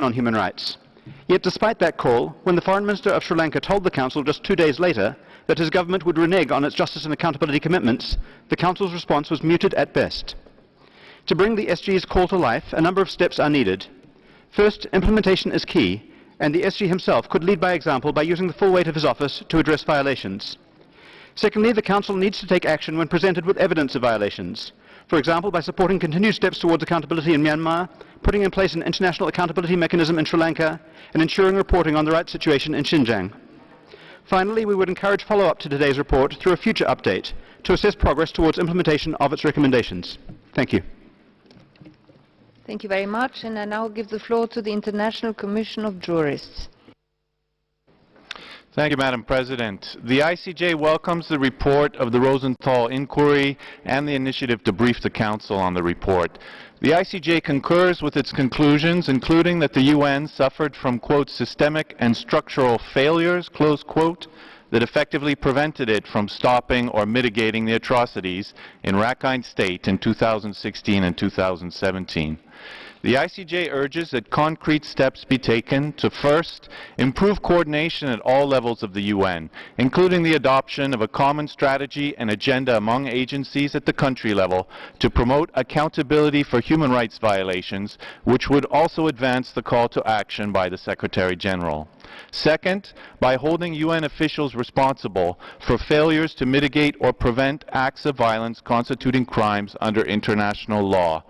on human rights. Yet despite that call, when the Foreign Minister of Sri Lanka told the Council just 2 days later that his government would renege on its justice and accountability commitments, the Council's response was muted at best. To bring the SG's call to life, a number of steps are needed. First, implementation is key, and the SG himself could lead by example by using the full weight of his office to address violations. Secondly, the Council needs to take action when presented with evidence of violations. For example, by supporting continued steps towards accountability in Myanmar, putting in place an international accountability mechanism in Sri Lanka, and ensuring reporting on the right situation in Xinjiang. Finally, we would encourage follow-up to today's report through a future update to assess progress towards implementation of its recommendations. Thank you. Thank you very much, and I now give the floor to the International Commission of Jurists. Thank you, Madam President. The ICJ welcomes the report of the Rosenthal inquiry and the initiative to brief the Council on the report. The ICJ concurs with its conclusions, including that the UN suffered from, quote, systemic and structural failures, close quote, that effectively prevented it from stopping or mitigating the atrocities in Rakhine State in 2016 and 2017. The ICJ urges that concrete steps be taken to first, improve coordination at all levels of the UN, including the adoption of a common strategy and agenda among agencies at the country level to promote accountability for human rights violations, which would also advance the call to action by the Secretary General. Second, by holding UN officials responsible for failures to mitigate or prevent acts of violence constituting crimes under international law.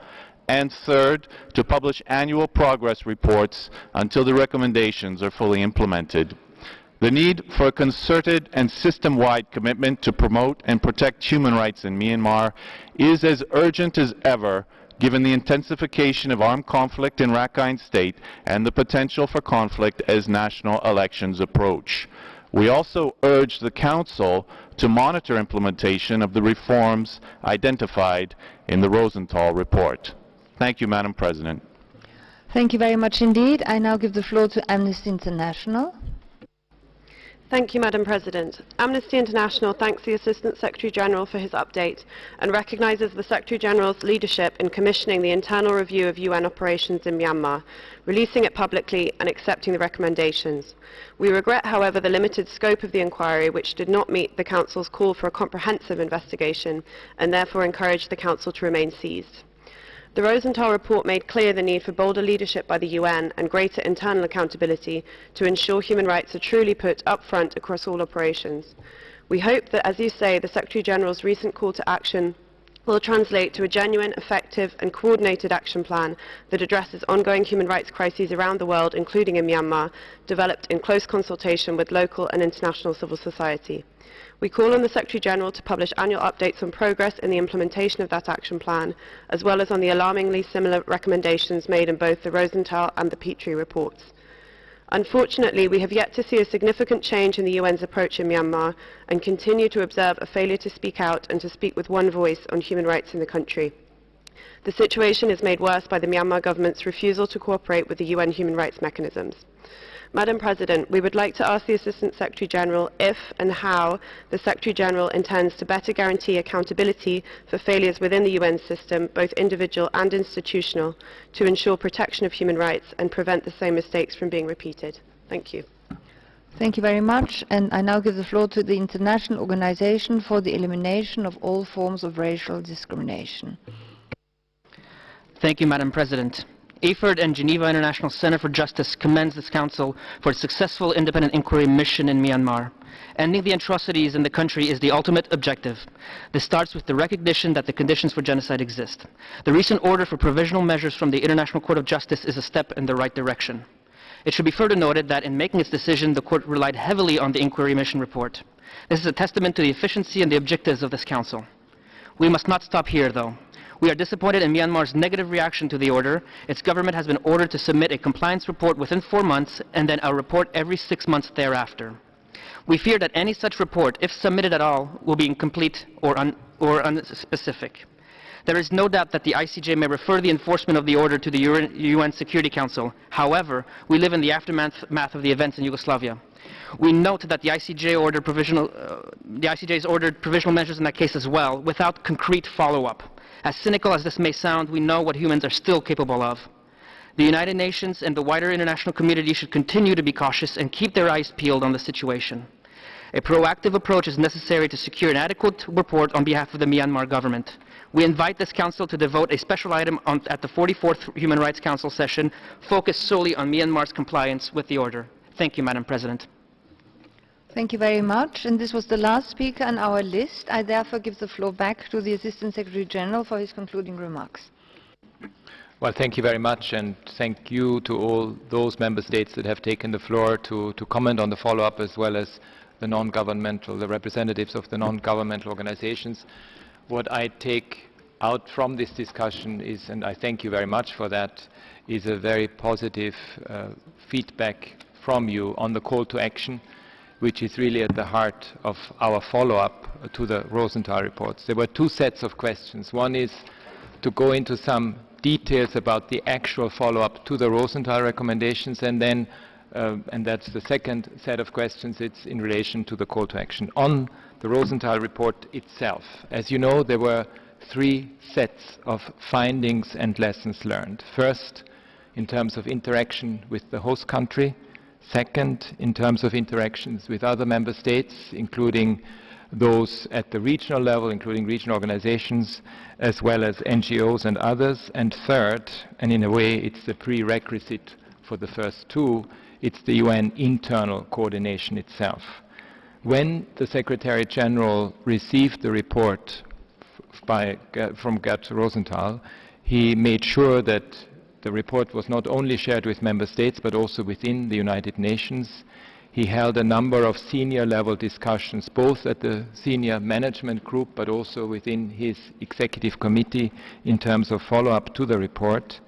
And third, to publish annual progress reports until the recommendations are fully implemented. The need for a concerted and system-wide commitment to promote and protect human rights in Myanmar is as urgent as ever, given the intensification of armed conflict in Rakhine State and the potential for conflict as national elections approach. We also urge the Council to monitor implementation of the reforms identified in the Rosenthal report. Thank you, Madam President. Thank you very much indeed. I now give the floor to Amnesty International. Thank you, Madam President. Amnesty International thanks the Assistant Secretary General for his update and recognises the Secretary General's leadership in commissioning the internal review of UN operations in Myanmar, releasing it publicly and accepting the recommendations. We regret, however, the limited scope of the inquiry, which did not meet the Council's call for a comprehensive investigation, and therefore encourage the Council to remain seized. The Rosenthal report made clear the need for bolder leadership by the UN and greater internal accountability to ensure human rights are truly put up front across all operations. We hope that, as you say, the Secretary General's recent call to action will translate to a genuine, effective and coordinated action plan that addresses ongoing human rights crises around the world, including in Myanmar, developed in close consultation with local and international civil society. We call on the Secretary General to publish annual updates on progress in the implementation of that action plan, as well as on the alarmingly similar recommendations made in both the Rosenthal and the Petrie reports. Unfortunately, we have yet to see a significant change in the UN's approach in Myanmar and continue to observe a failure to speak out and to speak with one voice on human rights in the country. The situation is made worse by the Myanmar government's refusal to cooperate with the UN human rights mechanisms. Madam President, we would like to ask the Assistant Secretary General if and how the Secretary General intends to better guarantee accountability for failures within the UN system, both individual and institutional, to ensure protection of human rights and prevent the same mistakes from being repeated. Thank you. Thank you very much, and I now give the floor to the International Organization for the Elimination of All Forms of Racial Discrimination. Thank you, Madam President. AFERD and Geneva International Center for Justice commends this Council for its successful independent inquiry mission in Myanmar. Ending the atrocities in the country is the ultimate objective. This starts with the recognition that the conditions for genocide exist. The recent order for provisional measures from the International Court of Justice is a step in the right direction. It should be further noted that in making its decision, the Court relied heavily on the inquiry mission report. This is a testament to the efficiency and the objectives of this Council. We must not stop here, though. We are disappointed in Myanmar's negative reaction to the order. Its government has been ordered to submit a compliance report within 4 months and then a report every 6 months thereafter. We fear that any such report, if submitted at all, will be incomplete or unspecific. There is no doubt that the ICJ may refer the enforcement of the order to the UN Security Council. However, we live in the aftermath of the events in Yugoslavia. We note that the ICJ's ordered provisional measures in that case as well, without concrete follow-up. As cynical as this may sound, we know what humans are still capable of. The United Nations and the wider international community should continue to be cautious and keep their eyes peeled on the situation. A proactive approach is necessary to secure an adequate report on behalf of the Myanmar government. We invite this Council to devote a special item at the 44th Human Rights Council session focused solely on Myanmar's compliance with the order. Thank you, Madam President. Thank you very much. And this was the last speaker on our list. I therefore give the floor back to the Assistant Secretary General for his concluding remarks. Well, thank you very much, and thank you to all those member states that have taken the floor to comment on the follow-up, as well as the representatives of the non-governmental organizations. What I take out from this discussion is, and I thank you very much for that, is a very positive feedback from you on the call to action, which is really at the heart of our follow-up to the Rosenthal reports. There were two sets of questions. One is to go into some details about the actual follow-up to the Rosenthal recommendations, and then, and that's the second set of questions, it's in relation to the call to action. On the Rosenthal report itself, as you know, there were three sets of findings and lessons learned. First, in terms of interaction with the host country. Second, in terms of interactions with other member states, including those at the regional level, including regional organizations, as well as NGOs and others. And third, and in a way it's the prerequisite for the first two, it's the UN internal coordination itself. When the Secretary General received the report from Gerd Rosenthal, he made sure that the report was not only shared with member states but also within the United Nations. He held a number of senior level discussions, both at the senior management group but also within his executive committee in terms of follow-up to the report.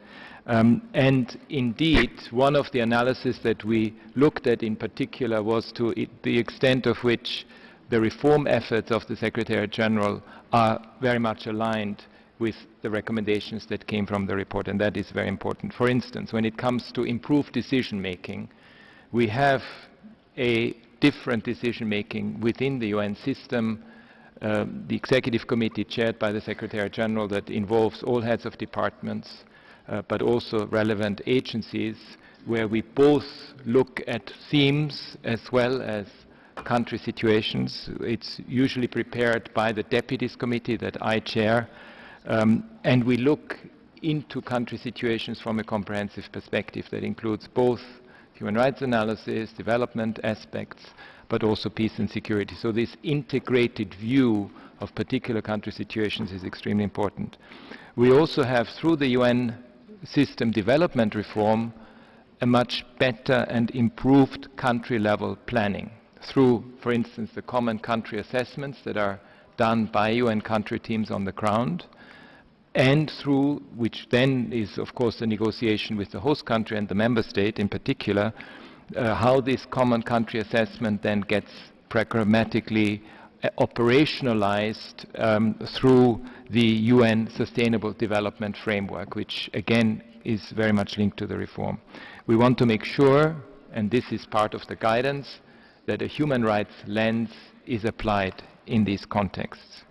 And indeed, one of the analyses that we looked at in particular was to the extent of which the reform efforts of the Secretary General are very much aligned with the recommendations that came from the report, and that is very important. For instance, when it comes to improved decision-making, we have a different decision-making within the UN system. The Executive Committee chaired by the Secretary General that involves all heads of departments, but also relevant agencies, where we both look at themes as well as country situations. It's usually prepared by the Deputies Committee that I chair, and we look into country situations from a comprehensive perspective that includes both human rights analysis, development aspects, but also peace and security. So this integrated view of particular country situations is extremely important. We also have, through the UN system development reform, a much better and improved country-level planning through, for instance, the common country assessments that are done by UN country teams on the ground, and through, which then is of course the negotiation with the host country and the member state in particular, how this common country assessment then gets pragmatically operationalized through the UN Sustainable Development Framework, which again is very much linked to the reform. We want to make sure, and this is part of the guidance, that a human rights lens is applied in these contexts.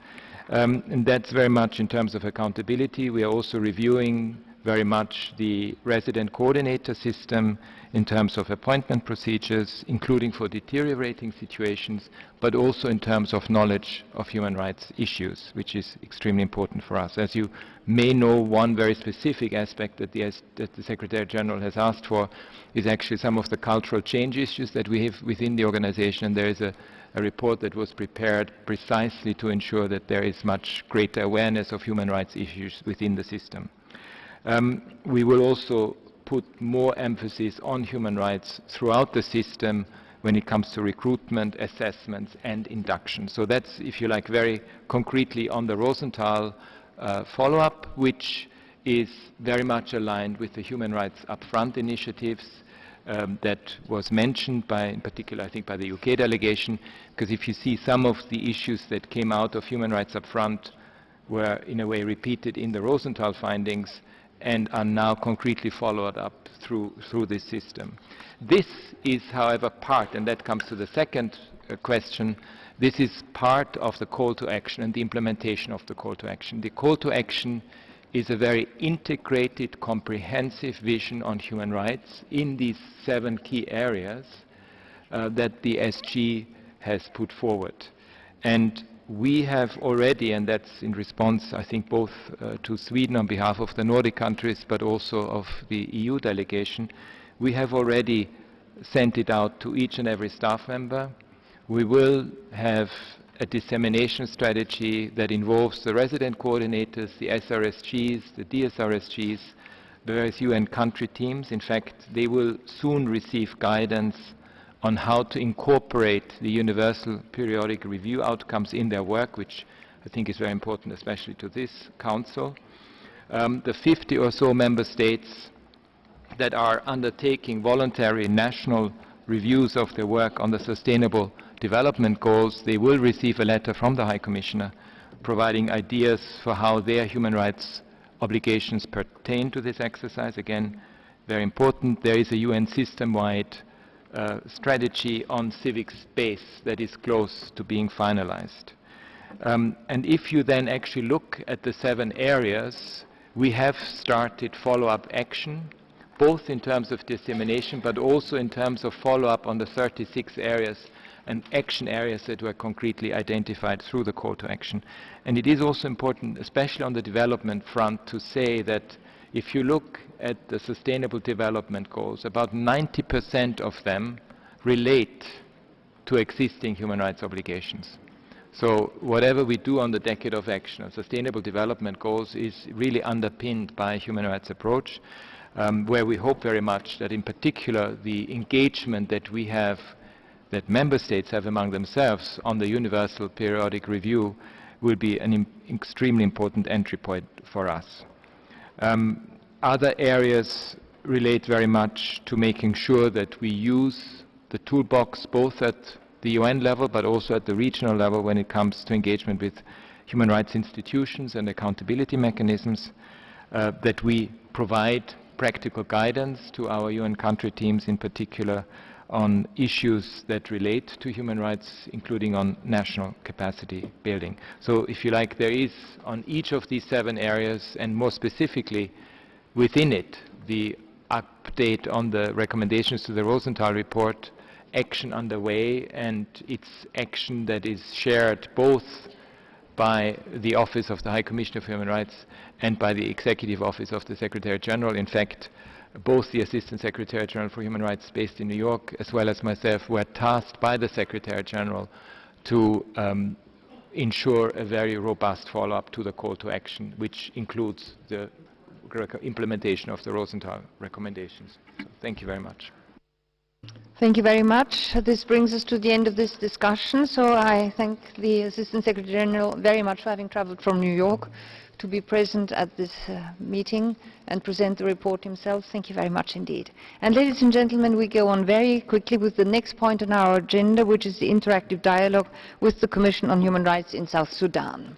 And that's very much in terms of accountability. We are also reviewing very much the resident coordinator system in terms of appointment procedures, including for deteriorating situations, but also in terms of knowledge of human rights issues, which is extremely important for us. As you may know, one very specific aspect that the Secretary General has asked for is actually some of the cultural change issues that we have within the organization. And there is a report that was prepared precisely to ensure that there is much greater awareness of human rights issues within the system. We will also put more emphasis on human rights throughout the system when it comes to recruitment, assessments, and induction. So that's, if you like, very concretely on the Rosenthal follow-up, which is very much aligned with the human rights upfront initiatives that was mentioned by, in particular, I think, by the UK delegation, because if you see some of the issues that came out of human rights upfront were in a way repeated in the Rosenthal findings and are now concretely followed up through this system. This is, however, part, and that comes to the second question, this is part of the call to action and the implementation of the call to action. The call to action is a very integrated, comprehensive vision on human rights in these 7 key areas that the SG has put forward. And we have already, and that's in response, I think, both to Sweden on behalf of the Nordic countries, but also of the EU delegation, we have already sent it out to each and every staff member. We will have a dissemination strategy that involves the resident coordinators, the SRSGs, the DSRSGs, the various UN country teams. In fact, they will soon receive guidance on how to incorporate the universal periodic review outcomes in their work, which I think is very important, especially to this Council. The 50 or so member states that are undertaking voluntary national reviews of their work on the Sustainable Development Goals, they will receive a letter from the High Commissioner providing ideas for how their human rights obligations pertain to this exercise. Again, very important. There is a UN system-wide strategy on civic space that is close to being finalized. And if you then actually look at the 7 areas, we have started follow-up action, both in terms of dissemination, but also in terms of follow-up on the 36 areas and action areas that were concretely identified through the call to action. And it is also important, especially on the development front, to say that if you look at the Sustainable Development Goals, about 90% of them relate to existing human rights obligations. So whatever we do on the Decade of Action of Sustainable Development Goals is really underpinned by a human rights approach, where we hope very much that in particular the engagement that we have, that member states have among themselves on the universal periodic review will be an extremely important entry point for us. Other areas relate very much to making sure that we use the toolbox both at the UN level but also at the regional level when it comes to engagement with human rights institutions and accountability mechanisms, that we provide practical guidance to our UN country teams in particular on issues that relate to human rights, including on national capacity building. So if you like, there is on each of these 7 areas, and more specifically within it, the update on the recommendations to the Rosenthal report, action underway, and it's action that is shared both by the Office of the High Commissioner for Human Rights and by the Executive Office of the Secretary General. In fact, both the Assistant Secretary General for Human Rights based in New York as well as myself were tasked by the Secretary General to ensure a very robust follow-up to the call to action, which includes the implementation of the Rosenthal recommendations. So, thank you very much. Thank you very much. This brings us to the end of this discussion. So I thank the Assistant Secretary General very much for having traveled from New York to be present at this meeting and present the report himself. Thank you very much indeed. And ladies and gentlemen, we go on very quickly with the next point on our agenda, which is the interactive dialogue with the Commission on Human Rights in South Sudan.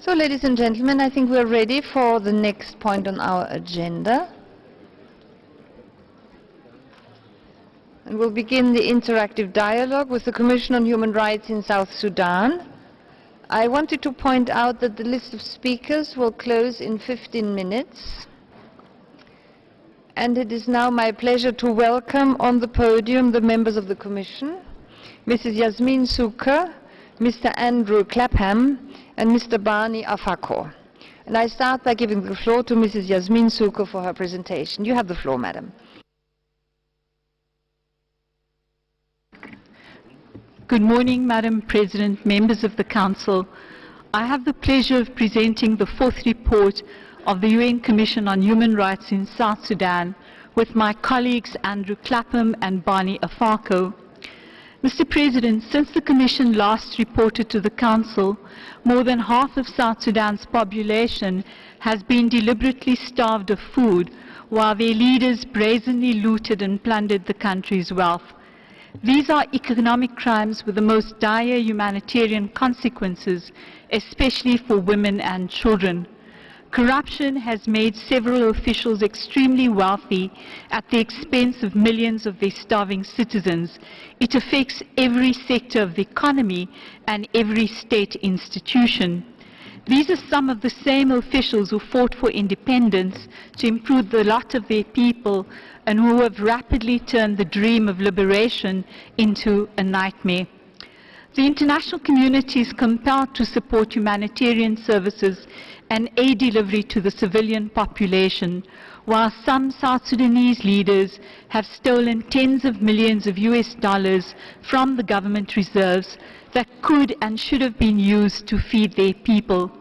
So, ladies and gentlemen, I think we're ready for the next point on our agenda. And we'll begin the interactive dialogue with the Commission on Human Rights in South Sudan. I wanted to point out that the list of speakers will close in 15 minutes. And it is now my pleasure to welcome on the podium the members of the Commission, Mrs. Yasmin Suker, Mr. Andrew Clapham, and Mr. Barney Afako. And I start by giving the floor to Mrs. Yasmin Suker for her presentation. You have the floor, madam. Good morning, Madam President, members of the Council. I have the pleasure of presenting the fourth report of the UN Commission on Human Rights in South Sudan with my colleagues Andrew Clapham and Barney Afako. Mr. President, since the Commission last reported to the Council, more than half of South Sudan's population has been deliberately starved of food, while their leaders brazenly looted and plundered the country's wealth. These are economic crimes with the most dire humanitarian consequences, especially for women and children. Corruption has made several officials extremely wealthy at the expense of millions of their starving citizens. It affects every sector of the economy and every state institution. These are some of the same officials who fought for independence to improve the lot of their people and who have rapidly turned the dream of liberation into a nightmare. The international community is compelled to support humanitarian services and aid delivery to the civilian population, while some South Sudanese leaders have stolen tens of millions of US dollars from the government reserves that could and should have been used to feed their people.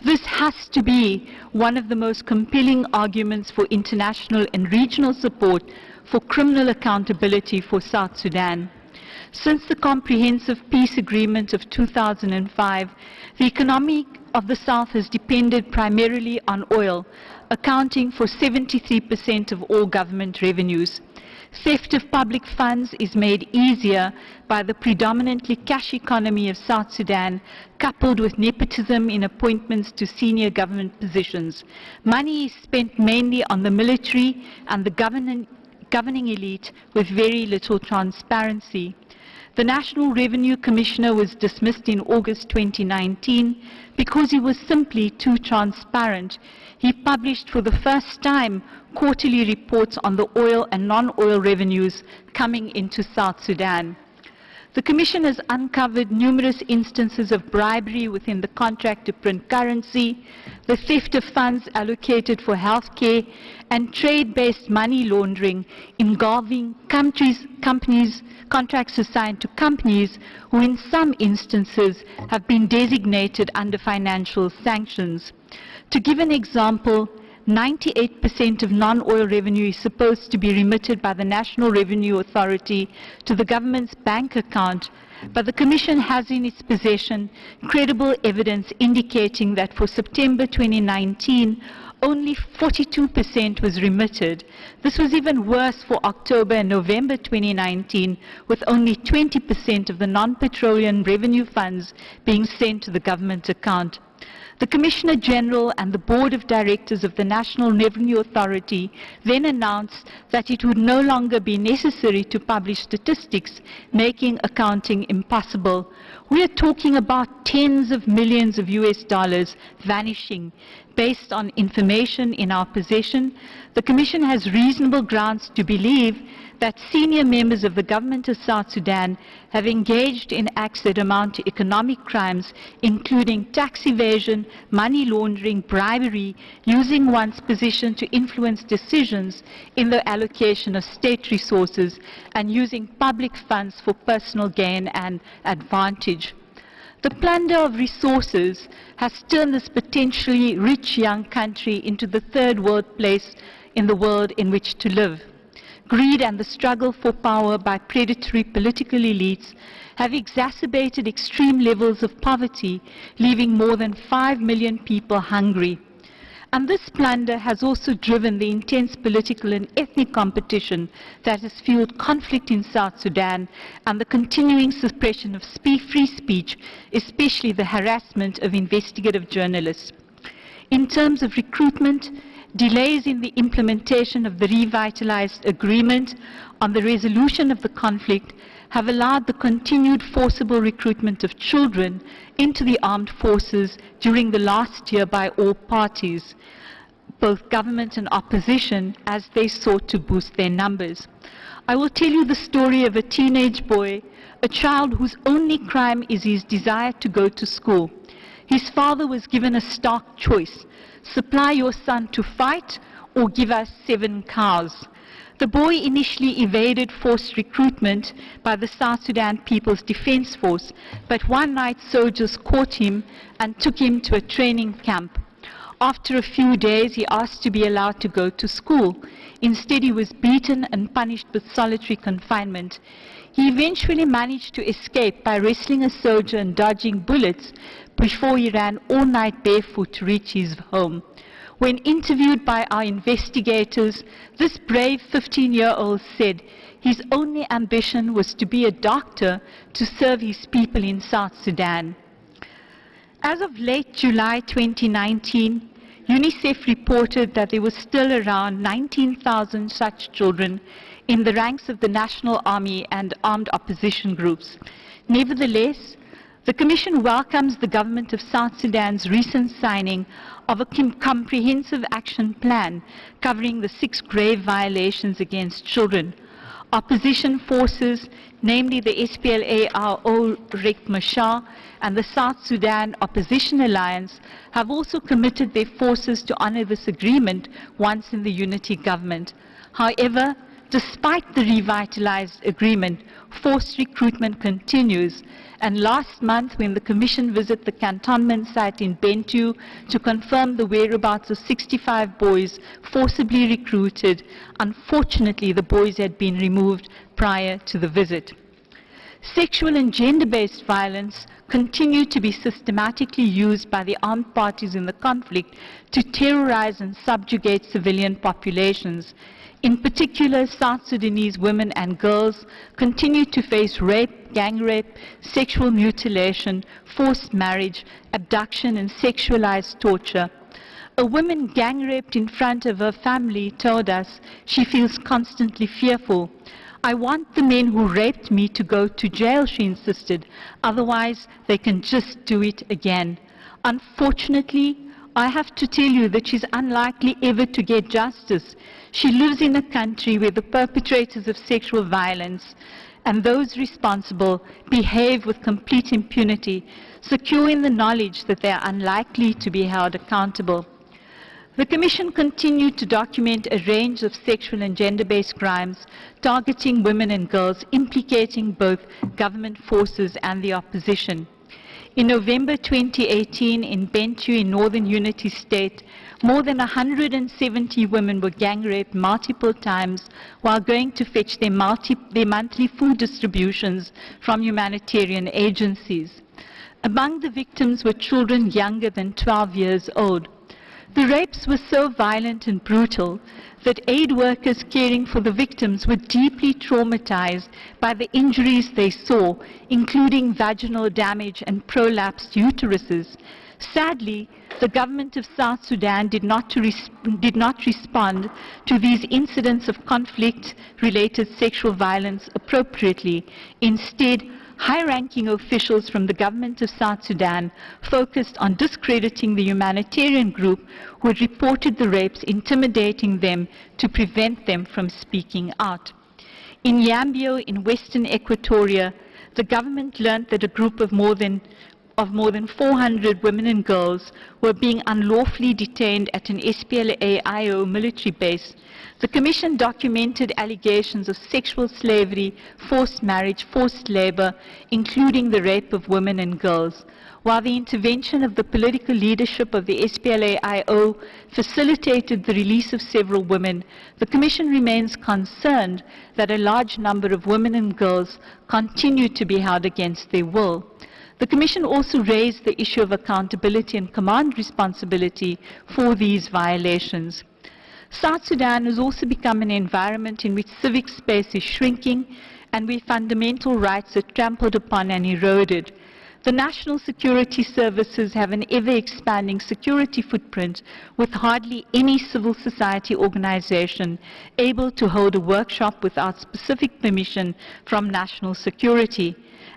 This has to be one of the most compelling arguments for international and regional support for criminal accountability for South Sudan. Since the Comprehensive Peace Agreement of 2005, the economy of the South has depended primarily on oil, accounting for 73% of all government revenues. Theft of public funds is made easier by the predominantly cash economy of South Sudan, coupled with nepotism in appointments to senior government positions. Money is spent mainly on the military and the governing elite with very little transparency. The National Revenue Commissioner was dismissed in August 2019 because he was simply too transparent. He published for the first time quarterly reports on the oil and non-oil revenues coming into South Sudan. The Commission has uncovered numerous instances of bribery within the contract to print currency, the theft of funds allocated for health care, and trade-based money laundering involving contracts assigned to companies who in some instances have been designated under financial sanctions. To give an example, 98% of non-oil revenue is supposed to be remitted by the National Revenue Authority to the government's bank account, but the Commission has in its possession credible evidence indicating that for September 2019, only 42% was remitted. This was even worse for October and November 2019, with only 20% of the non-petroleum revenue funds being sent to the government account. The Commissioner General and the Board of Directors of the National Revenue Authority then announced that it would no longer be necessary to publish statistics, making accounting impossible. We are talking about tens of millions of US dollars vanishing. Based on information in our possession, the Commission has reasonable grounds to believe that senior members of the government of South Sudan have engaged in acts that amount to economic crimes, including tax evasion, money laundering, bribery, using one's position to influence decisions in the allocation of state resources, and using public funds for personal gain and advantage. The plunder of resources has turned this potentially rich young country into the third world place in the world in which to live. Greed and the struggle for power by predatory political elites have exacerbated extreme levels of poverty, leaving more than 5 million people hungry. And this plunder has also driven the intense political and ethnic competition that has fueled conflict in South Sudan and the continuing suppression of free speech, especially the harassment of investigative journalists. In terms of recruitment, delays in the implementation of the revitalized agreement on the resolution of the conflict have allowed the continued forcible recruitment of children into the armed forces during the last year by all parties, both government and opposition, as they sought to boost their numbers. I will tell you the story of a teenage boy, a child whose only crime is his desire to go to school. His father was given a stark choice: supply your son to fight or give us 7 cows. The boy initially evaded forced recruitment by the South Sudan People's Defense Force, but one night soldiers caught him and took him to a training camp. After a few days, he asked to be allowed to go to school. Instead, he was beaten and punished with solitary confinement. He eventually managed to escape by wrestling a soldier and dodging bullets before he ran all night barefoot to reach his home. When interviewed by our investigators, this brave 15-year-old said his only ambition was to be a doctor to serve his people in South Sudan. As of late July 2019, UNICEF reported that there were still around 19,000 such children in the ranks of the National Army and armed opposition groups. Nevertheless, the Commission welcomes the government of South Sudan's recent signing of a comprehensive action plan covering the 6 grave violations against children. Opposition forces, namely the SPLA-RO Riek Machar and the South Sudan Opposition Alliance, have also committed their forces to honor this agreement once in the unity government. However, despite the revitalized agreement, forced recruitment continues, and last month when the Commission visited the cantonment site in Bentiu to confirm the whereabouts of 65 boys forcibly recruited, unfortunately the boys had been removed prior to the visit. Sexual and gender-based violence continue to be systematically used by the armed parties in the conflict to terrorize and subjugate civilian populations. In particular, South Sudanese women and girls continue to face rape, gang rape, sexual mutilation, forced marriage, abduction, and sexualized torture. A woman gang raped in front of her family told us she feels constantly fearful. "I want the men who raped me to go to jail," she insisted. "Otherwise, they can just do it again." Unfortunately, I have to tell you that she's unlikely ever to get justice. She lives in a country where the perpetrators of sexual violence and those responsible behave with complete impunity, secure in the knowledge that they are unlikely to be held accountable. The Commission continued to document a range of sexual and gender-based crimes targeting women and girls, implicating both government forces and the opposition. In November 2018, in Bentiu, in Northern Unity State, more than 170 women were gang raped multiple times while going to fetch their monthly food distributions from humanitarian agencies. Among the victims were children younger than 12 years old. The rapes were so violent and brutal that aid workers caring for the victims were deeply traumatized by the injuries they saw, including vaginal damage and prolapsed uteruses. Sadly, the government of South Sudan did not respond to these incidents of conflict-related sexual violence appropriately. Instead, high-ranking officials from the government of South Sudan focused on discrediting the humanitarian group who had reported the rapes, intimidating them to prevent them from speaking out. In Yambio, in western Equatoria, the government learned that a group of more than 400 women and girls were being unlawfully detained at an SPLA-IO military base. The Commission documented allegations of sexual slavery, forced marriage, forced labor, including the rape of women and girls. While the intervention of the political leadership of the SPLA-IO facilitated the release of several women, the Commission remains concerned that a large number of women and girls continue to be held against their will. The Commission also raised the issue of accountability and command responsibility for these violations. South Sudan has also become an environment in which civic space is shrinking and where fundamental rights are trampled upon and eroded. The national security services have an ever-expanding security footprint with hardly any civil society organization able to hold a workshop without specific permission from national security.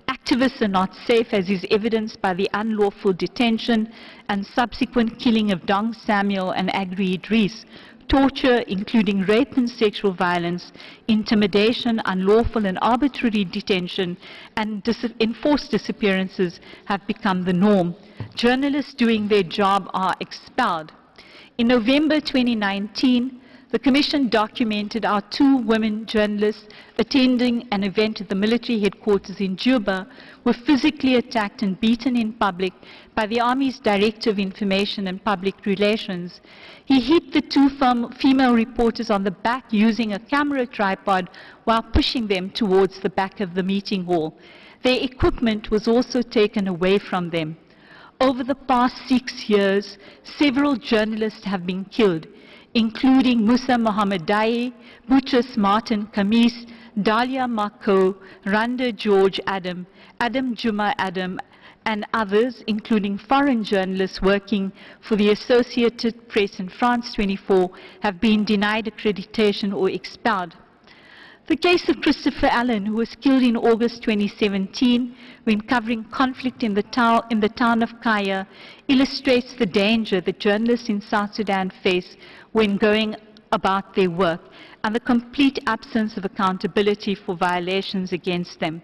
Activists are not safe, as is evidenced by the unlawful detention and subsequent killing of Dong Samuel and Agri Idris. Torture, including rape and sexual violence, intimidation, unlawful and arbitrary detention, and enforced disappearances have become the norm. Journalists doing their job are expelled. In November 2019, the Commission documented our 2 women journalists attending an event at the military headquarters in Juba were physically attacked and beaten in public by the Army's Director of Information and Public Relations. He hit the 2 female reporters on the back using a camera tripod while pushing them towards the back of the meeting hall. Their equipment was also taken away from them. Over the past 6 years, several journalists have been killed, including Musa Mohammadai, Butchers Martin Kamis, Dalia Mako, Randa George Adam, Adam Juma Adam, and others, including foreign journalists working for the Associated Press and France 24, have been denied accreditation or expelled. The case of Christopher Allen, who was killed in August 2017 when covering conflict in the town of Kaya, illustrates the danger that journalists in South Sudan face when going about their work and the complete absence of accountability for violations against them.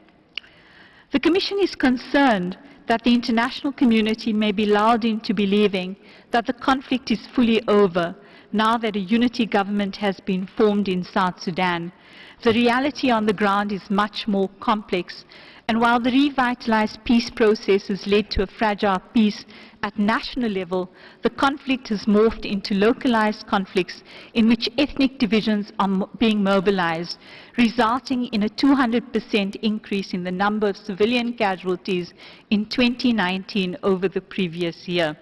The Commission is concerned that the international community may be lulled into believing that the conflict is fully over now that a unity government has been formed in South Sudan. The reality on the ground is much more complex, and while the revitalized peace process has led to a fragile peace at national level, the conflict has morphed into localized conflicts in which ethnic divisions are being mobilized, resulting in a 200% increase in the number of civilian casualties in 2019 over the previous year.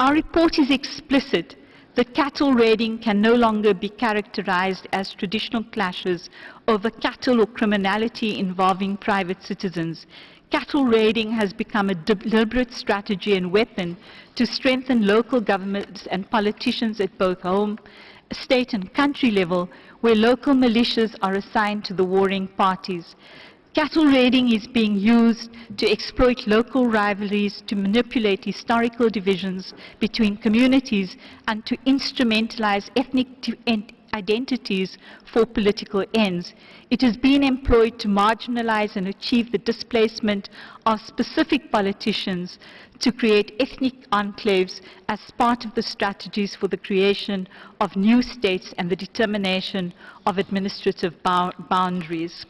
Our report is explicit that cattle raiding can no longer be characterized as traditional clashes over cattle or criminality involving private citizens. Cattle raiding has become a deliberate strategy and weapon to strengthen local governments and politicians at both home, state and country level, where local militias are assigned to the warring parties. Cattle raiding is being used to exploit local rivalries, to manipulate historical divisions between communities, and to instrumentalize ethnic identities for political ends. It has been employed to marginalize and achieve the displacement of specific politicians, to create ethnic enclaves as part of the strategies for the creation of new states and the determination of administrative boundaries.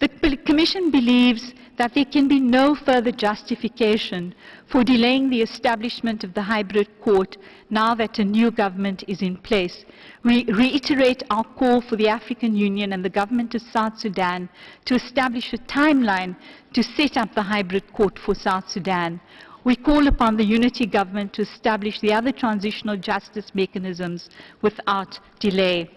The Commission believes that there can be no further justification for delaying the establishment of the hybrid court now that a new government is in place. We reiterate our call for the African Union and the government of South Sudan to establish a timeline to set up the hybrid court for South Sudan. We call upon the unity government to establish the other transitional justice mechanisms without delay.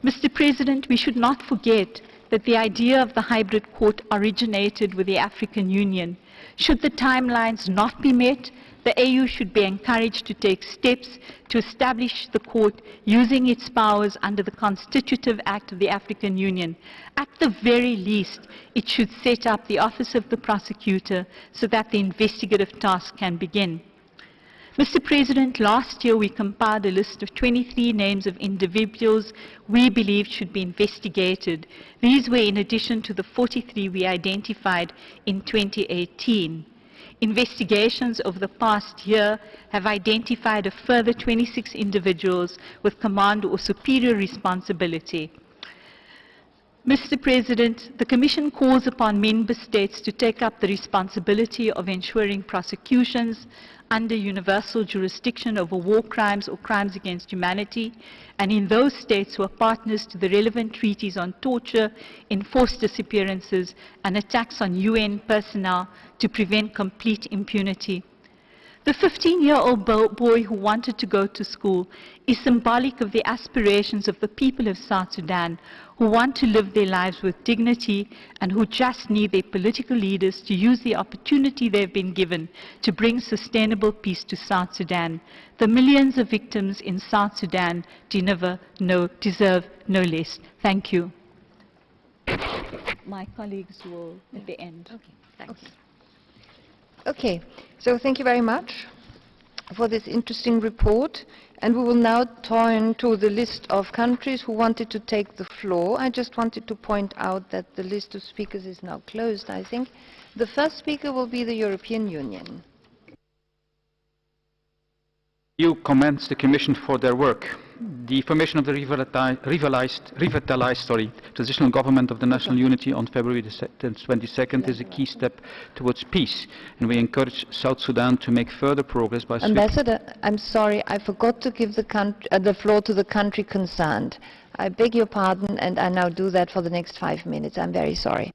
Mr. President, we should not forget that the idea of the hybrid court originated with the African Union. Should the timelines not be met, the AU should be encouraged to take steps to establish the court using its powers under the Constitutive Act of the African Union. At the very least, it should set up the Office of the Prosecutor so that the investigative task can begin. Mr. President, last year we compiled a list of 23 names of individuals we believe should be investigated. These were in addition to the 43 we identified in 2018. Investigations over the past year have identified a further 26 individuals with command or superior responsibility. Mr. President, the Commission calls upon member states to take up the responsibility of ensuring prosecutions under universal jurisdiction over war crimes or crimes against humanity, and in those states who are partners to the relevant treaties on torture, enforced disappearances, and attacks on UN personnel to prevent complete impunity. The 15-year-old boy who wanted to go to school is symbolic of the aspirations of the people of South Sudan, who want to live their lives with dignity and who just need their political leaders to use the opportunity they've been given to bring sustainable peace to South Sudan. The millions of victims in South Sudan deserve no less. Thank you. My colleagues will at the end. Okay, thanks. Okay, so thank you very much for this interesting report. And we will now turn to the list of countries who wanted to take the floor. I just wanted to point out that the list of speakers is now closed, I think. The first speaker will be the European Union. You commend the Commission for their work. The formation of the revitalized transitional government of the national unity on February the 22nd is a key step towards peace, and we encourage South Sudan to make further progress by Ambassador, I'm sorry, I forgot to give the floor to the country concerned. I beg your pardon, and I now do that for the next 5 minutes. I'm very sorry.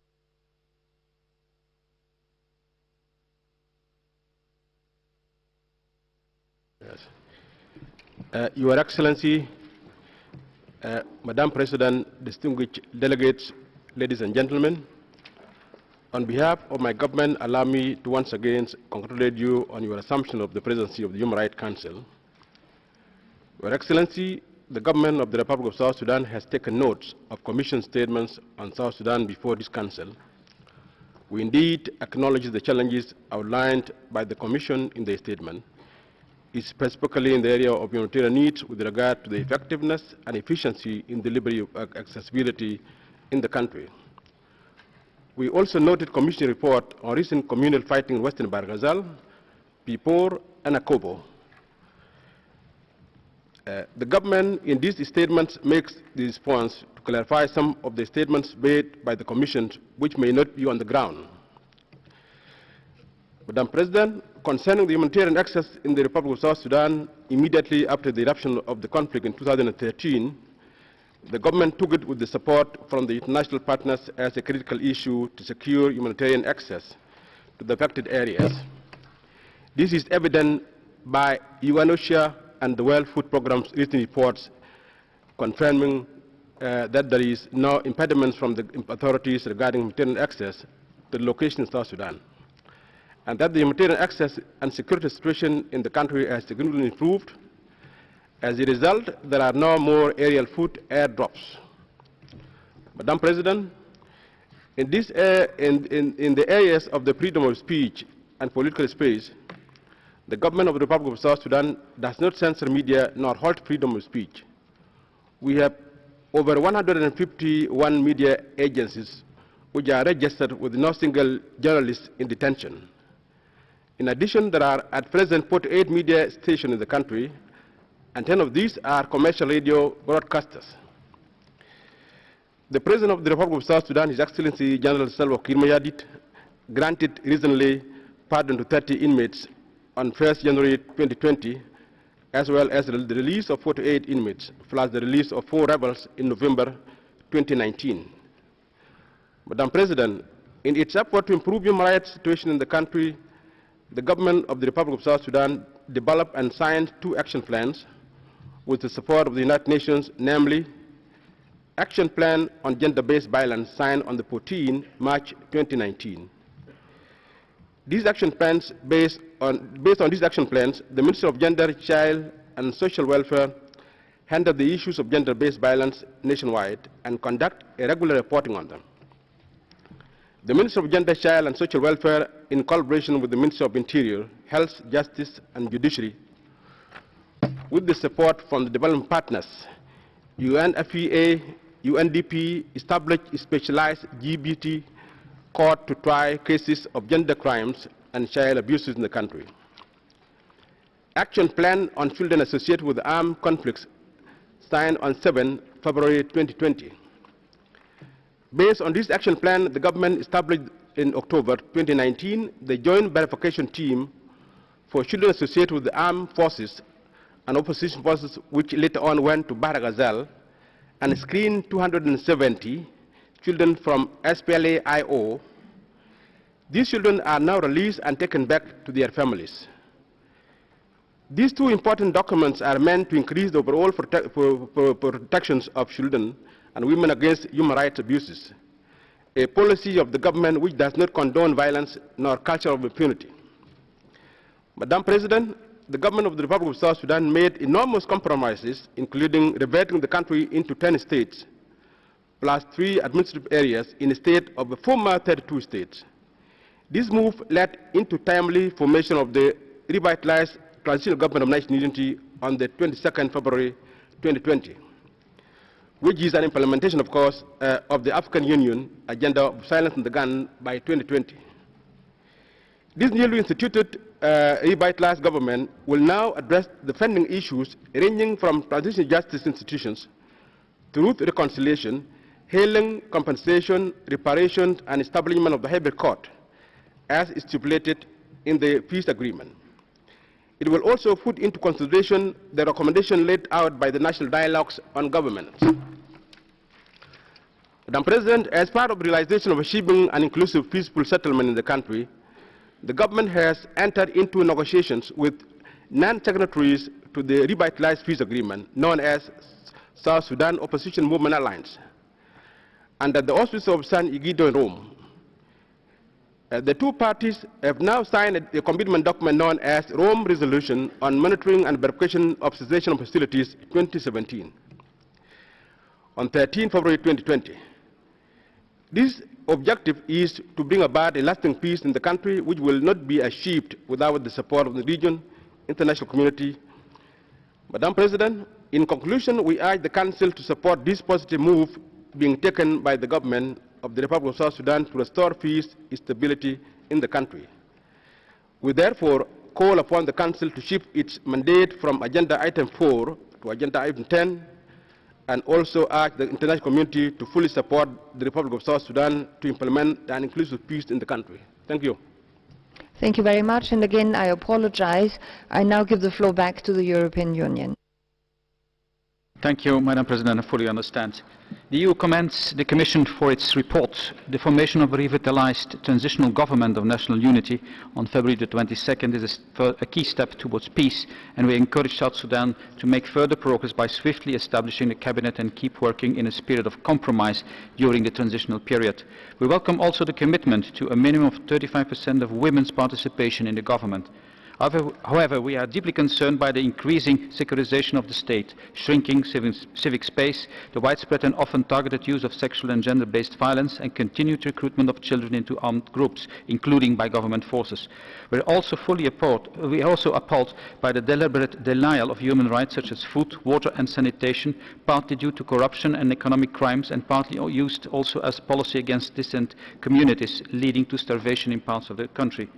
Your Excellency, Madam President, distinguished delegates, ladies and gentlemen, on behalf of my government, allow me to once again congratulate you on your assumption of the presidency of the Human Rights Council. Your Excellency, the government of the Republic of South Sudan has taken notes of Commission statements on South Sudan before this Council. We indeed acknowledge the challenges outlined by the Commission in their statement, specifically in the area of humanitarian needs with regard to the effectiveness and efficiency in delivery of accessibility in the country. We also noted Commission report on recent communal fighting in Western Barghazal, Pipor, and Akobo. The government in these statements makes the response to clarify some of the statements made by the Commission which may not be on the ground. Madam President, concerning the humanitarian access in the Republic of South Sudan, immediately after the eruption of the conflict in 2013, the government took it with the support from the international partners as a critical issue to secure humanitarian access to the affected areas. This is evident by UNOCHA and the World Food Programme's recent reports confirming that there is no impediments from the authorities regarding humanitarian access to the location in South Sudan, and that the humanitarian access and security situation in the country has significantly improved. As a result, there are no more aerial food airdrops. Madam President, in the areas of the freedom of speech and political space, the government of the Republic of South Sudan does not censor media nor halt freedom of speech. We have over 151 media agencies which are registered with no single journalist in detention. In addition, there are at present 48 media stations in the country, and 10 of these are commercial radio broadcasters. The President of the Republic of South Sudan, His Excellency General Salva Kiir Mayardit, granted recently pardon to 30 inmates on 1st January 2020, as well as the release of 48 inmates, plus the release of 4 rebels in November 2019. Madam President, in its effort to improve human rights situation in the country, the government of the Republic of South Sudan developed and signed 2 action plans with the support of the United Nations, namely Action Plan on Gender-Based Violence, signed on the 14th March 2019. These action plans, based on these action plans, the Ministry of Gender, Child and Social Welfare handle the issues of gender-based violence nationwide and conduct a regular reporting on them. The Ministry of Gender, Child and Social Welfare, in collaboration with the Ministry of Interior, Health, Justice and Judiciary, with the support from the development partners, UNFPA, UNDP, established a specialized LGBT court to try cases of gender crimes and child abuses in the country. Action Plan on Children Associated with Armed Conflicts, signed on 7 February 2020. Based on this action plan, the government established in October 2019 the Joint Verification Team for children associated with the armed forces and opposition forces, which later on went to Bahra Ghazal and screened 270 children from SPLA-IO. These children are now released and taken back to their families. These two important documents are meant to increase the overall protections of children and women against human rights abuses, a policy of the government which does not condone violence nor culture of impunity. Madam President, the government of the Republic of South Sudan made enormous compromises, including reverting the country into 10 states, plus 3 administrative areas in a state of the former 32 states. This move led into timely formation of the revitalized Transitional Government of National Unity on the 22nd February 2020, which is an implementation, of course, of the African Union agenda of silence on the gun by 2020. This newly instituted revitalized government will now address the funding issues ranging from transitional justice institutions, truth reconciliation, healing, compensation, reparation, and establishment of the hybrid court, as stipulated in the peace agreement. It will also put into consideration the recommendation laid out by the National Dialogues on Governance. Madam President, as part of the realization of achieving an inclusive, peaceful settlement in the country, the government has entered into negotiations with non-signatories to the revitalized peace agreement, known as South Sudan Opposition Movement Alliance, under the auspices of San Egidio in Rome. The two parties have now signed a commitment document known as Rome Resolution on Monitoring and Verification of Cessation of Hostilities 2017 on 13 February 2020. This objective is to bring about a lasting peace in the country, which will not be achieved without the support of the region, international community. Madam President, in conclusion, we urge the Council to support this positive move being taken by the government of the Republic of South Sudan to restore peace and stability in the country. We therefore call upon the Council to shift its mandate from Agenda Item 4 to Agenda Item 10, and also urge the international community to fully support the Republic of South Sudan to implement an inclusive peace in the country. Thank you. Thank you very much. And again, I apologize. I now give the floor back to the European Union. Thank you, Madam President. I fully understand. The EU commends the Commission for its report. The formation of a revitalized transitional government of national unity on February the 22nd is a key step towards peace, and we encourage South Sudan to make further progress by swiftly establishing a cabinet and keep working in a spirit of compromise during the transitional period. We welcome also the commitment to a minimum of 35% of women's participation in the government. However, we are deeply concerned by the increasing secularization of the state, shrinking civic space, the widespread and often targeted use of sexual and gender-based violence, and continued recruitment of children into armed groups, including by government forces. We are also appalled by the deliberate denial of human rights such as food, water and sanitation, partly due to corruption and economic crimes, and partly used also as policy against distant communities, leading to starvation in parts of the country.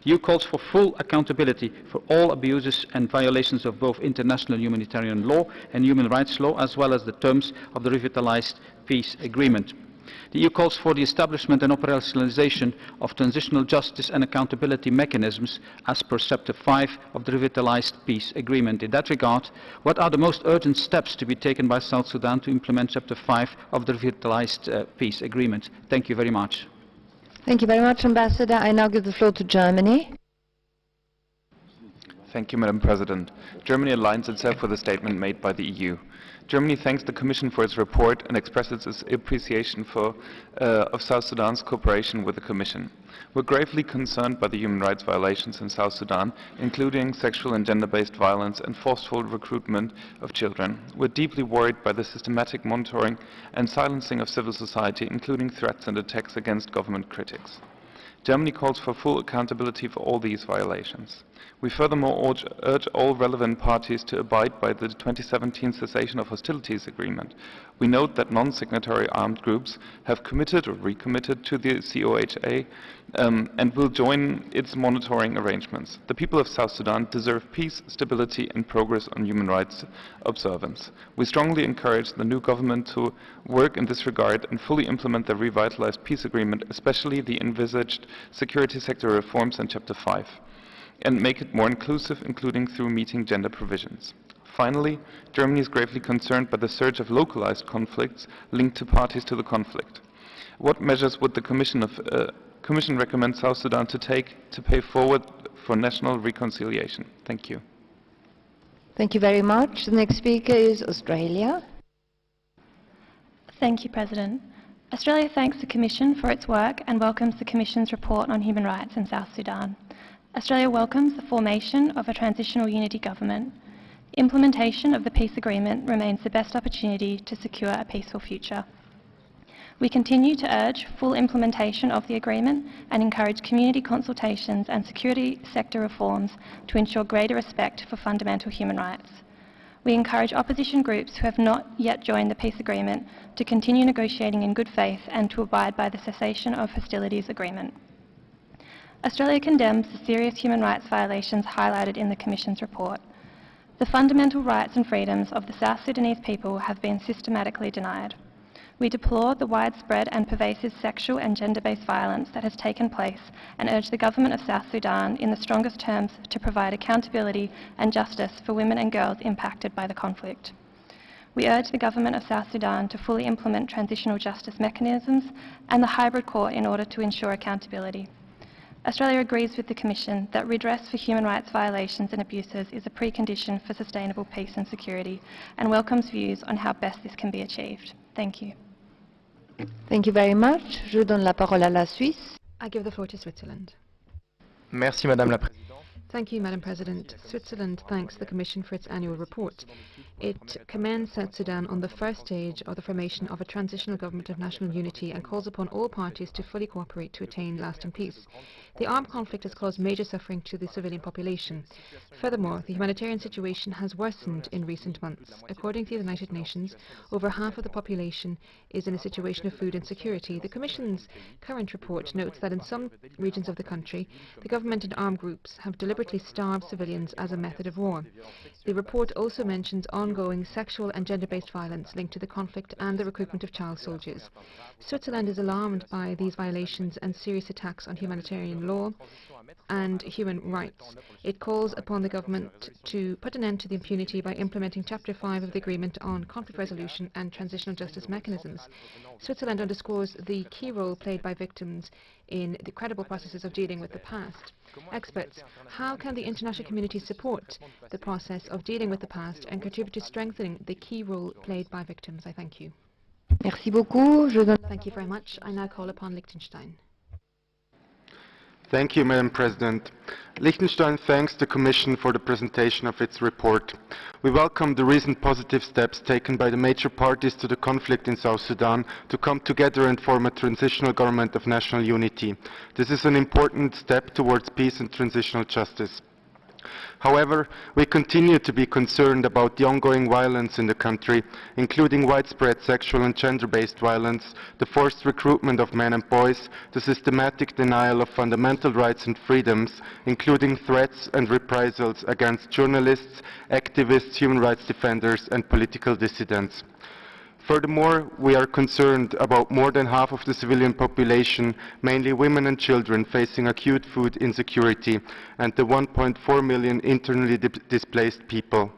The EU calls for full accountability for all abuses and violations of both international humanitarian law and human rights law, as well as the terms of the revitalized peace agreement. The EU calls for the establishment and operationalization of transitional justice and accountability mechanisms as per Chapter 5 of the revitalized peace agreement. In that regard, what are the most urgent steps to be taken by South Sudan to implement Chapter 5 of the revitalized peace agreement? Thank you very much. Thank you very much, Ambassador. I now give the floor to Germany. Thank you, Madam President. Germany aligns itself with the statement made by the EU. Germany thanks the Commission for its report and expresses its appreciation of South Sudan's cooperation with the Commission. We're gravely concerned by the human rights violations in South Sudan, including sexual and gender-based violence and forceful recruitment of children. We're deeply worried by the systematic monitoring and silencing of civil society, including threats and attacks against government critics. Germany calls for full accountability for all these violations. We furthermore urge all relevant parties to abide by the 2017 cessation of hostilities agreement. We note that non-signatory armed groups have committed or recommitted to the COHA and will join its monitoring arrangements. The people of South Sudan deserve peace, stability and progress on human rights observance. We strongly encourage the new government to work in this regard and fully implement the revitalized peace agreement, especially the envisaged security sector reforms in Chapter 5. And make it more inclusive, including through meeting gender provisions. Finally, Germany is gravely concerned by the surge of localized conflicts linked to parties to the conflict. What measures would the Commission recommend South Sudan to take to pay forward for national reconciliation? Thank you. Thank you very much. The next speaker is Australia. Thank you, President. Australia thanks the Commission for its work and welcomes the Commission's report on human rights in South Sudan. Australia welcomes the formation of a transitional unity government. Implementation of the peace agreement remains the best opportunity to secure a peaceful future. We continue to urge full implementation of the agreement and encourage community consultations and security sector reforms to ensure greater respect for fundamental human rights. We encourage opposition groups who have not yet joined the peace agreement to continue negotiating in good faith and to abide by the cessation of hostilities agreement. Australia condemns the serious human rights violations highlighted in the Commission's report. The fundamental rights and freedoms of the South Sudanese people have been systematically denied. We deplore the widespread and pervasive sexual and gender-based violence that has taken place and urge the government of South Sudan in the strongest terms to provide accountability and justice for women and girls impacted by the conflict. We urge the government of South Sudan to fully implement transitional justice mechanisms and the hybrid court in order to ensure accountability. Australia agrees with the Commission that redress for human rights violations and abuses is a precondition for sustainable peace and security and welcomes views on how best this can be achieved. Thank you. Thank you very much. Je donne la parole à la Suisse. I give the floor to Switzerland. Merci, Madame la Présidente. Thank you, Madam President. Switzerland thanks the Commission for its annual report. It commends South Sudan on the first stage of the formation of a transitional government of national unity and calls upon all parties to fully cooperate to attain lasting peace. The armed conflict has caused major suffering to the civilian population. Furthermore, the humanitarian situation has worsened in recent months. According to the United Nations, over half of the population is in a situation of food insecurity. The Commission's current report notes that in some regions of the country, the government and armed groups have deliberately starved civilians as a method of war. The report also mentions ongoing sexual and gender-based violence linked to the conflict and the recruitment of child soldiers. Switzerland is alarmed by these violations and serious attacks on humanitarian law and human rights. It calls upon the government to put an end to the impunity by implementing Chapter 5 of the Agreement on Conflict Resolution and Transitional Justice Mechanisms. Switzerland underscores the key role played by victims in the credible processes of dealing with the past. Experts, how can the international community support the process of dealing with the past and contribute to strengthening the key role played by victims? I thank you. Merci beaucoup. Thank you very much. I now call upon Liechtenstein. Thank you, Madam President. Liechtenstein thanks the Commission for the presentation of its report. We welcome the recent positive steps taken by the major parties to the conflict in South Sudan to come together and form a transitional government of national unity. This is an important step towards peace and transitional justice. However, we continue to be concerned about the ongoing violence in the country, including widespread sexual and gender-based violence, the forced recruitment of men and boys, the systematic denial of fundamental rights and freedoms, including threats and reprisals against journalists, activists, human rights defenders, and political dissidents. Furthermore, we are concerned about more than half of the civilian population, mainly women and children, facing acute food insecurity, and the 1.4 million internally displaced people.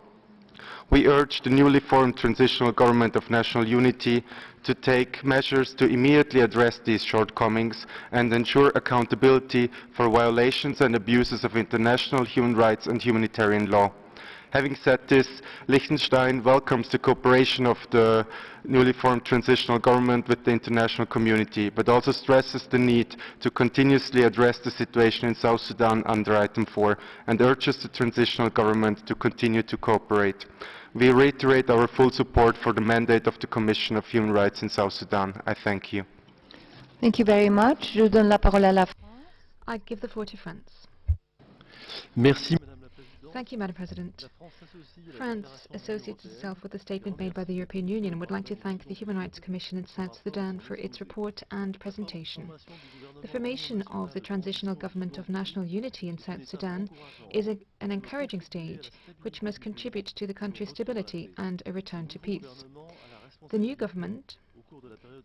We urge the newly formed Transitional Government of National Unity to take measures to immediately address these shortcomings and ensure accountability for violations and abuses of international human rights and humanitarian law. Having said this, Liechtenstein welcomes the cooperation of the newly formed transitional government with the international community, but also stresses the need to continuously address the situation in South Sudan under Item 4 and urges the transitional government to continue to cooperate. We reiterate our full support for the mandate of the Commission of Human Rights in South Sudan. I thank you. Thank you very much. Je donne la parole à la France. I give the floor to France. Merci. Thank you, Madam President. France associates itself with the statement made by the European Union and would like to thank the Human Rights Commission in South Sudan for its report and presentation. The formation of the Transitional Government of National Unity in South Sudan is an encouraging stage which must contribute to the country's stability and a return to peace. The new government,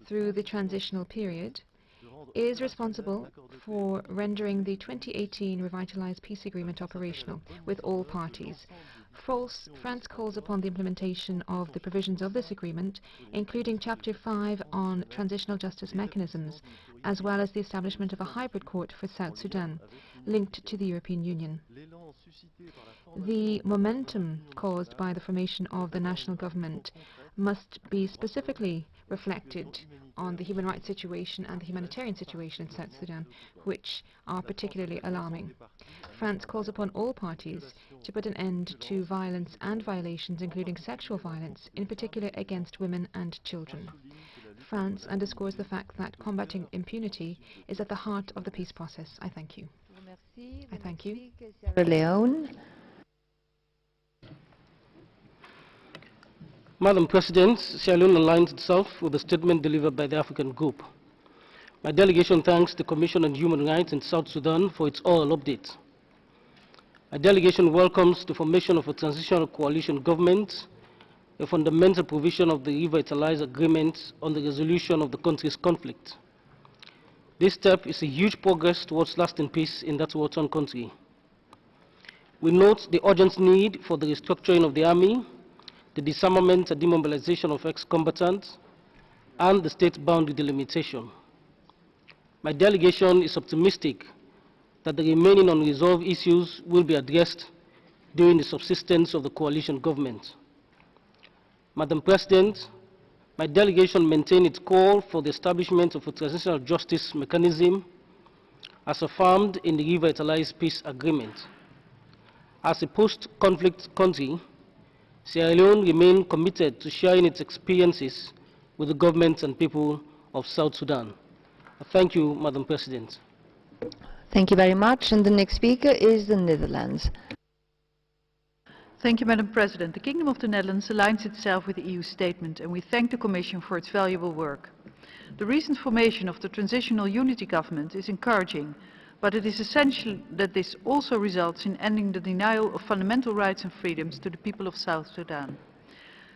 through the transitional period, is responsible for rendering the 2018 revitalized peace agreement operational with all parties. France calls upon the implementation of the provisions of this agreement, including Chapter 5 on transitional justice mechanisms, as well as the establishment of a hybrid court for South Sudan, linked to the European Union. The momentum caused by the formation of the national government must be specifically reflected on the human rights situation and the humanitarian situation in South Sudan, which are particularly alarming. France calls upon all parties to put an end to violence and violations, including sexual violence, in particular against women and children. France underscores the fact that combating impunity is at the heart of the peace process. I thank you. I thank you. Sierra Leone. Madam President, Sierra Leone aligns itself with the statement delivered by the African Group. My delegation thanks the Commission on Human Rights in South Sudan for its oral update. My delegation welcomes the formation of a transitional coalition government, a fundamental provision of the revitalized agreement on the resolution of the country's conflict. This step is a huge progress towards lasting peace in that war-torn country. We note the urgent need for the restructuring of the army, the disarmament and demobilization of ex-combatants, and the state boundary delimitation. My delegation is optimistic that the remaining unresolved issues will be addressed during the subsistence of the coalition government. Madam President, my delegation maintains its call for the establishment of a transitional justice mechanism as affirmed in the revitalized peace agreement. As a post-conflict country, Sierra Leone remains committed to sharing its experiences with the government and people of South Sudan. Thank you, Madam President. Thank you very much. And the next speaker is the Netherlands. Thank you, Madam President. The Kingdom of the Netherlands aligns itself with the EU statement, and we thank the Commission for its valuable work. The recent formation of the Transitional Unity Government is encouraging, but it is essential that this also results in ending the denial of fundamental rights and freedoms to the people of South Sudan.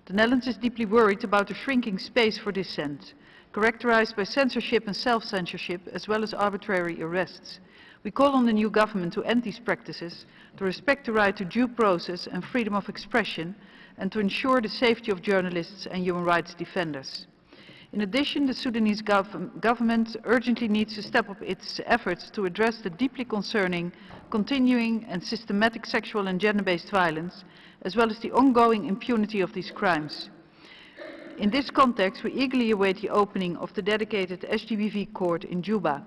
The Netherlands is deeply worried about the shrinking space for dissent, characterized by censorship and self-censorship, as well as arbitrary arrests. We call on the new government to end these practices, to respect the right to due process and freedom of expression, and to ensure the safety of journalists and human rights defenders. In addition, the Sudanese government urgently needs to step up its efforts to address the deeply concerning, continuing and systematic sexual and gender-based violence, as well as the ongoing impunity of these crimes. In this context, we eagerly await the opening of the dedicated SGBV court in Juba.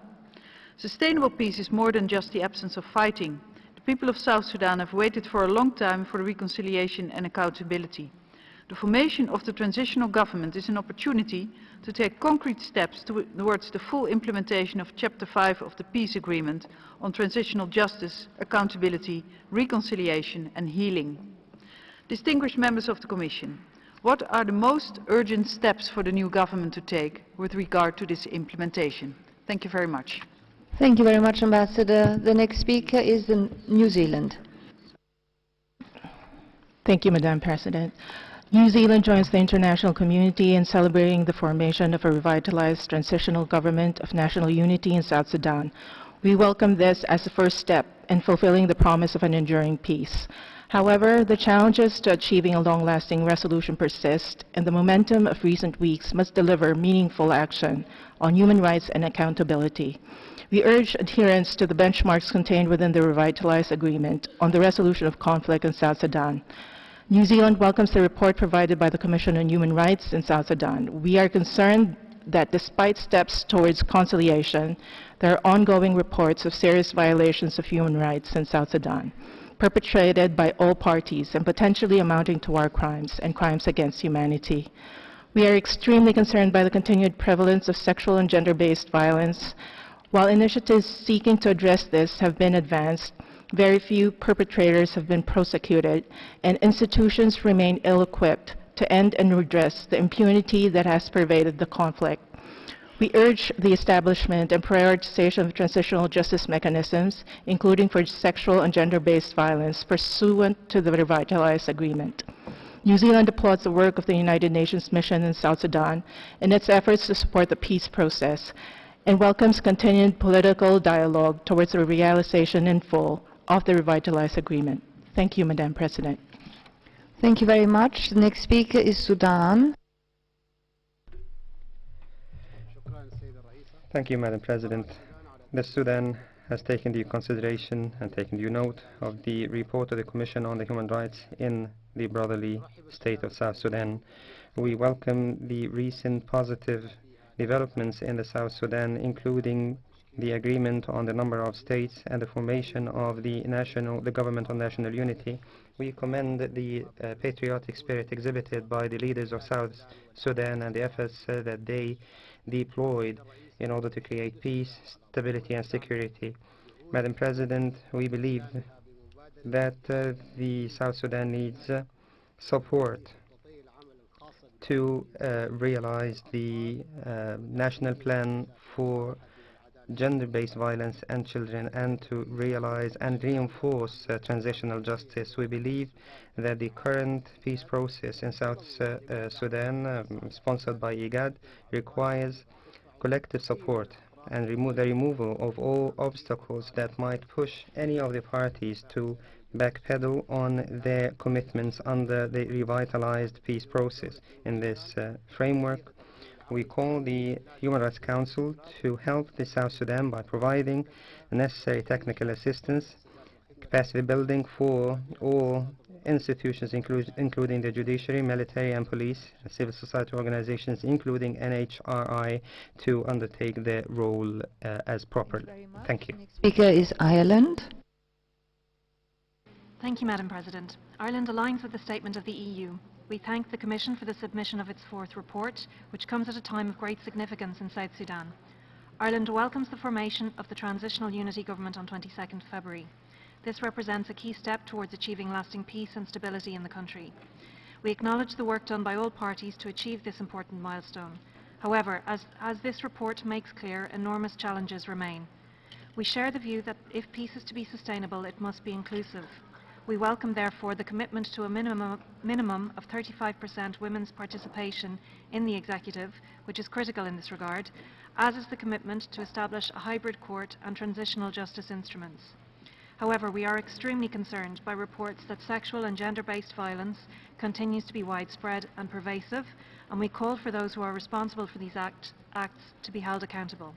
Sustainable peace is more than just the absence of fighting. The people of South Sudan have waited for a long time for reconciliation and accountability. The formation of the transitional government is an opportunity to take concrete steps towards the full implementation of Chapter 5 of the Peace Agreement on transitional justice, accountability, reconciliation and healing. Distinguished members of the Commission, what are the most urgent steps for the new government to take with regard to this implementation? Thank you very much. Thank you very much, Ambassador. The next speaker is New Zealand. Thank you, Madam President. New Zealand joins the international community in celebrating the formation of a revitalized transitional government of national unity in South Sudan. We welcome this as a first step in fulfilling the promise of an enduring peace. However, the challenges to achieving a long-lasting resolution persist, and the momentum of recent weeks must deliver meaningful action on human rights and accountability. We urge adherence to the benchmarks contained within the revitalized agreement on the resolution of conflict in South Sudan. New Zealand welcomes the report provided by the Commission on Human Rights in South Sudan. We are concerned that despite steps towards conciliation, there are ongoing reports of serious violations of human rights in South Sudan, perpetrated by all parties and potentially amounting to war crimes and crimes against humanity. We are extremely concerned by the continued prevalence of sexual and gender-based violence, While initiatives seeking to address this have been advanced, very few perpetrators have been prosecuted, and institutions remain ill-equipped to end and redress the impunity that has pervaded the conflict. We urge the establishment and prioritization of transitional justice mechanisms, including for sexual and gender-based violence, pursuant to the revitalized agreement. New Zealand applauds the work of the United Nations mission in South Sudan in its efforts to support the peace process, and welcomes continued political dialogue towards the realization in full of the revitalized agreement. Thank you, Madam President. Thank you very much. The next speaker is Sudan. Thank you, Madam President. The Sudan has taken due consideration and taken due note of the report of the Commission on the Human Rights in the brotherly state of South Sudan. We welcome the recent positive developments in the South Sudan, including the agreement on the number of states and the formation of the government of national unity. We commend the patriotic spirit exhibited by the leaders of South Sudan and the efforts that they deployed in order to create peace, stability and security. Madam President, we believe that the South Sudan needs support to realize the national plan for gender-based violence and children, and to realize and reinforce transitional justice. We believe that the current peace process in South Sudan, sponsored by IGAD, requires collective support and the removal of all obstacles that might push any of the parties to backpedal on their commitments under the revitalized peace process. In this framework, we call the Human Rights Council to help the South Sudan by providing the necessary technical assistance, capacity building for all institutions, including the judiciary, military and police, and civil society organizations, including NHRI, to undertake their role as proper. Thank you. Speaker is Ireland. Thank you, Madam President. Ireland aligns with the statement of the EU. We thank the Commission for the submission of its fourth report, which comes at a time of great significance in South Sudan. Ireland welcomes the formation of the Transitional Unity Government on 22nd February. This represents a key step towards achieving lasting peace and stability in the country. We acknowledge the work done by all parties to achieve this important milestone. However, as this report makes clear, enormous challenges remain. We share the view that if peace is to be sustainable, it must be inclusive. We welcome, therefore, the commitment to a minimum of 35% women's participation in the executive, which is critical in this regard, as is the commitment to establish a hybrid court and transitional justice instruments. However, we are extremely concerned by reports that sexual and gender-based violence continues to be widespread and pervasive, and we call for those who are responsible for these acts to be held accountable.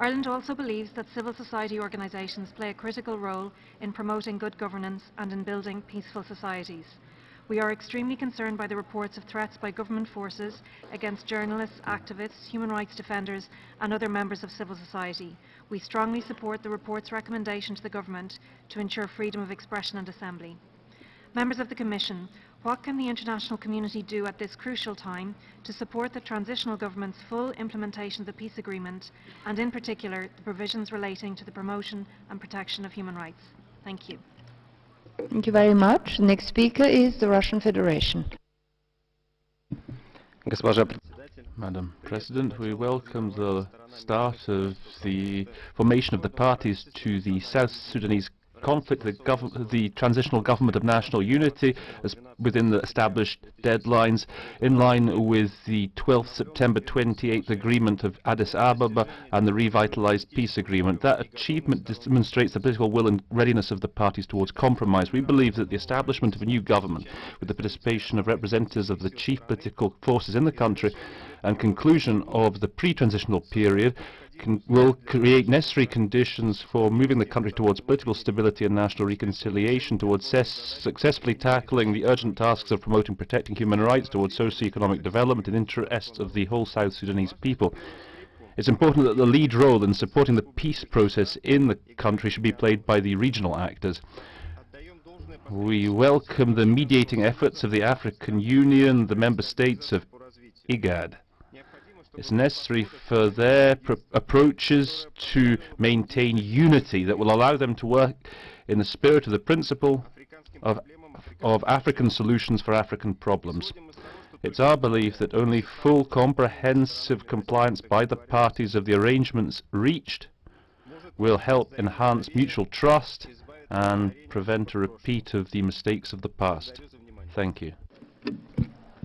Ireland also believes that civil society organisations play a critical role in promoting good governance and in building peaceful societies. We are extremely concerned by the reports of threats by government forces against journalists, activists, human rights defenders and other members of civil society. We strongly support the report's recommendation to the government to ensure freedom of expression and assembly. Members of the Commission, what can the international community do at this crucial time to support the transitional government's full implementation of the peace agreement, and in particular the provisions relating to the promotion and protection of human rights? Thank you. Thank you very much. The next speaker is the Russian Federation. Madam President, we welcome the start of the formation of the parties to the South Sudanese conflict, the transitional government of national unity, as within the established deadlines, in line with the 12th September 28th agreement of Addis Ababa and the revitalized peace agreement. That achievement demonstrates the political will and readiness of the parties towards compromise. We believe that the establishment of a new government, with the participation of representatives of the chief political forces in the country, and conclusion of the pre-transitional period, will create necessary conditions for moving the country towards political stability and national reconciliation, towards successfully tackling the urgent tasks of promoting and protecting human rights, towards socio-economic development in the interests of the whole South Sudanese people. It's important that the lead role in supporting the peace process in the country should be played by the regional actors. We welcome the mediating efforts of the African Union, the member states of IGAD. It's necessary for their approaches to maintain unity that will allow them to work in the spirit of the principle of African solutions for African problems. It's our belief that only full comprehensive compliance by the parties of the arrangements reached will help enhance mutual trust and prevent a repeat of the mistakes of the past. Thank you.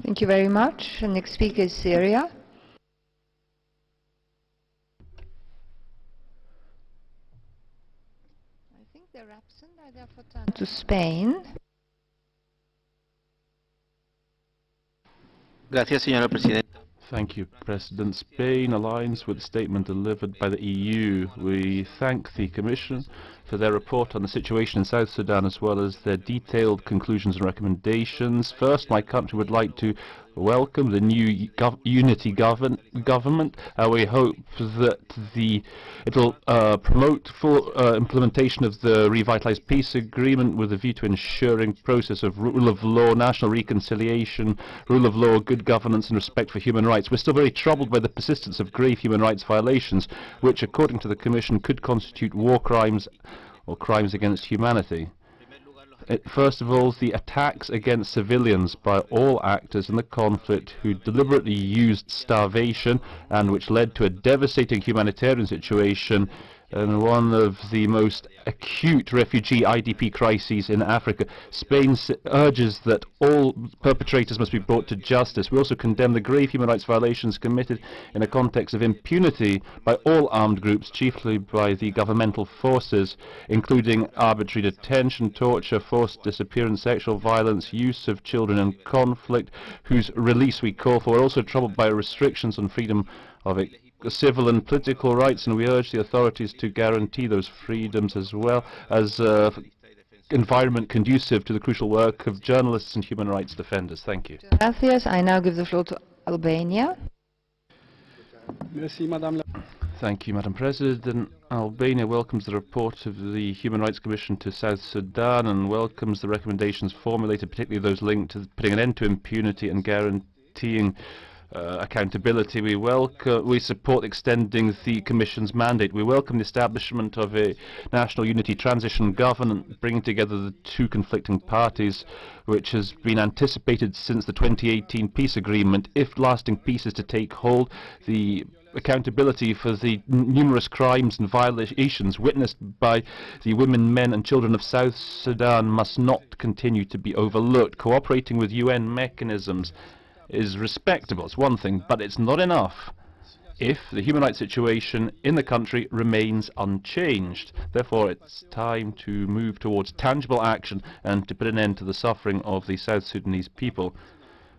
Thank you very much. The next speaker is Syria. I think they're absent. I therefore turn to Spain. Gracias, señora presidenta. Thank you, President. Spain aligns with the statement delivered by the EU. We thank the Commission for their report on the situation in South Sudan, as well as their detailed conclusions and recommendations. First, my country would like to welcome the new unity government. We hope that it will promote full implementation of the revitalized peace agreement with a view to ensuring process of rule of law, national reconciliation, rule of law, good governance and respect for human rights. We're still very troubled by the persistence of grave human rights violations, which according to the Commission could constitute war crimes or crimes against humanity. First of all, the attacks against civilians by all actors in the conflict who deliberately used starvation and which led to a devastating humanitarian situation and one of the most acute refugee IDP crises in Africa. Spain urges that all perpetrators must be brought to justice. We also condemn the grave human rights violations committed in a context of impunity by all armed groups, chiefly by the governmental forces, including arbitrary detention, torture, forced disappearance, sexual violence, use of children in conflict, whose release we call for. We're also troubled by restrictions on freedom of civil and political rights, and we urge the authorities to guarantee those freedoms as well as environment conducive to the crucial work of journalists and human rights defenders. Thank you. Gracias. I now give the floor to Albania. Thank you, Madam President. Albania welcomes the report of the Human Rights Commission to South Sudan and welcomes the recommendations formulated, particularly those linked to putting an end to impunity and guaranteeing accountability. We support extending the Commission's mandate. We welcome the establishment of a national unity transition government, bringing together the two conflicting parties, which has been anticipated since the 2018 peace agreement. If lasting peace is to take hold, the accountability for the numerous crimes and violations witnessed by the women, men and children of South Sudan must not continue to be overlooked. Cooperating with UN mechanisms is respectable, it's one thing, but it's not enough if the human rights situation in the country remains unchanged. Therefore, it's time to move towards tangible action and to put an end to the suffering of the South Sudanese people.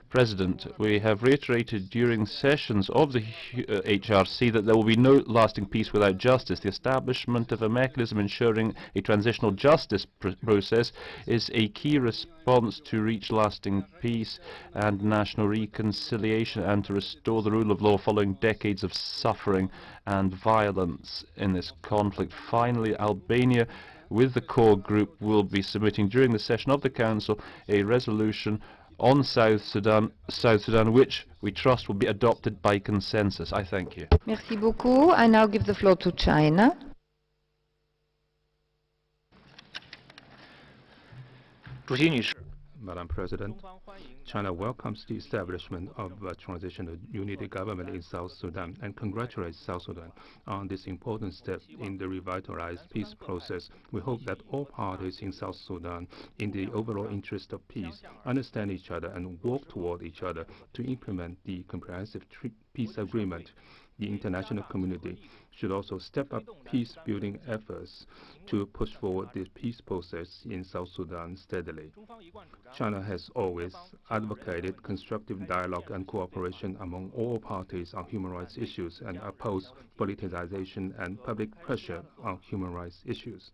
President, we have reiterated during sessions of the HRC that there will be no lasting peace without justice. The establishment of a mechanism ensuring a transitional justice process is a key response to reach lasting peace and national reconciliation and to restore the rule of law following decades of suffering and violence in this conflict. Finally, Albania, with the core group, will be submitting during the session of the Council a resolution on South Sudan, which we trust will be adopted by consensus. I thank you. Merci beaucoup. I now give the floor to China. Madam President, China welcomes the establishment of a transitional unity government in South Sudan and congratulates South Sudan on this important step in the revitalized peace process. We hope that all parties in South Sudan, in the overall interest of peace, understand each other and work toward each other to implement the comprehensive peace agreement. The international community should also step up peace-building efforts to push forward the peace process in South Sudan steadily. China has always advocated constructive dialogue and cooperation among all parties on human rights issues and opposed politicization and public pressure on human rights issues.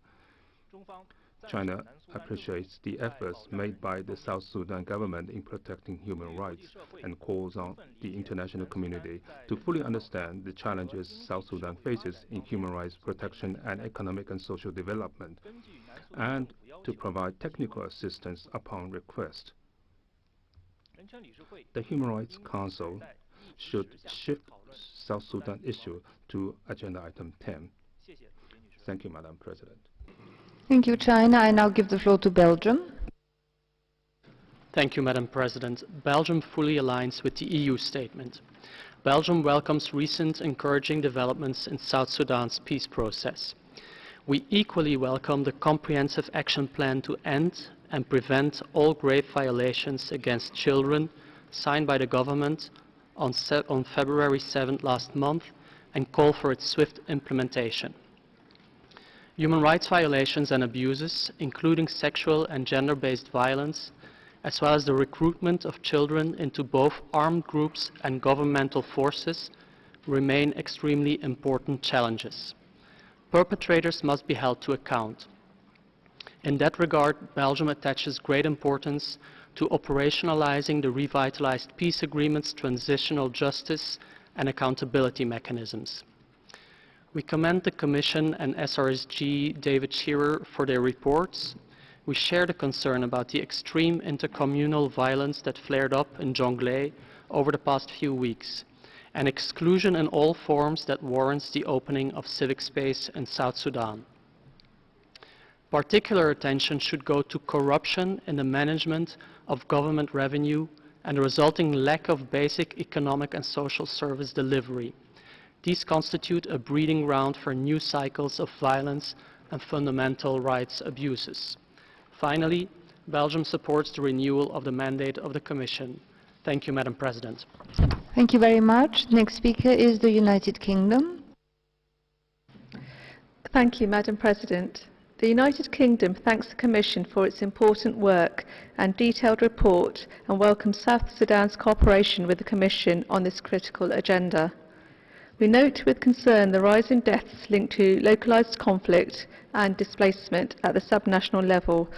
China appreciates the efforts made by the South Sudan government in protecting human rights and calls on the international community to fully understand the challenges South Sudan faces in human rights protection and economic and social development, and to provide technical assistance upon request. The Human Rights Council should shift South Sudan issue to agenda item 10. Thank you, Madam President. Thank you, China. I now give the floor to Belgium. Thank you, Madam President. Belgium fully aligns with the EU statement. Belgium welcomes recent encouraging developments in South Sudan's peace process. We equally welcome the comprehensive action plan to end and prevent all grave violations against children signed by the government on February 7th last month and call for its swift implementation. Human rights violations and abuses, including sexual and gender-based violence, as well as the recruitment of children into both armed groups and governmental forces, remain extremely important challenges. Perpetrators must be held to account. In that regard, Belgium attaches great importance to operationalizing the revitalized peace agreement's transitional justice and accountability mechanisms. We commend the Commission and SRSG David Shearer for their reports. We share the concern about the extreme intercommunal violence that flared up in Jonglei over the past few weeks, and exclusion in all forms that warrants the opening of civic space in South Sudan. Particular attention should go to corruption in the management of government revenue and the resulting lack of basic economic and social service delivery. These constitute a breeding ground for new cycles of violence and fundamental rights abuses. Finally, Belgium supports the renewal of the mandate of the Commission. Thank you, Madam President. Thank you very much. Next speaker is the United Kingdom. Thank you, Madam President. The United Kingdom thanks the Commission for its important work and detailed report and welcomes South Sudan's cooperation with the Commission on this critical agenda. We note with concern the rise in deaths linked to localised conflict and displacement at the subnational level,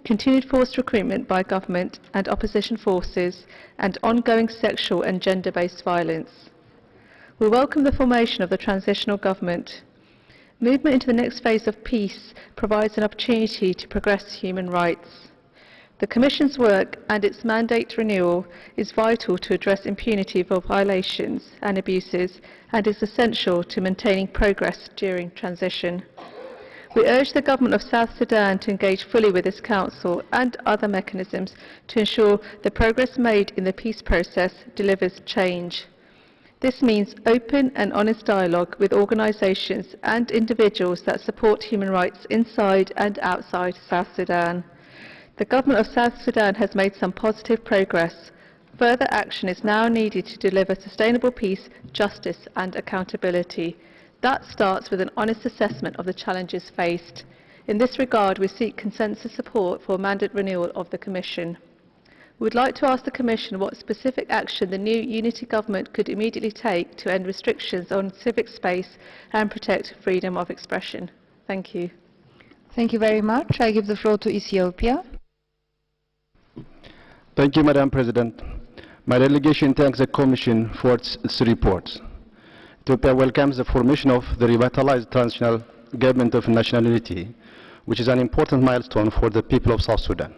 continued forced recruitment by government and opposition forces, and ongoing sexual and gender-based violence. We welcome the formation of the transitional government. Movement into the next phase of peace provides an opportunity to progress human rights. The Commission's work and its mandate renewal is vital to address impunity for violations and abuses and is essential to maintaining progress during transition. We urge the Government of South Sudan to engage fully with this Council and other mechanisms to ensure the progress made in the peace process delivers change. This means open and honest dialogue with organisations and individuals that support human rights inside and outside South Sudan. The Government of South Sudan has made some positive progress. Further action is now needed to deliver sustainable peace, justice and accountability. That starts with an honest assessment of the challenges faced. In this regard, we seek consensus support for mandate renewal of the Commission. We would like to ask the Commission what specific action the new unity government could immediately take to end restrictions on civic space and protect freedom of expression. Thank you. Thank you very much. I give the floor to Ethiopia. Thank you, Madam President. My delegation thanks the Commission for its reports. Ethiopia welcomes the formation of the revitalized transitional government of national unity, which is an important milestone for the people of South Sudan.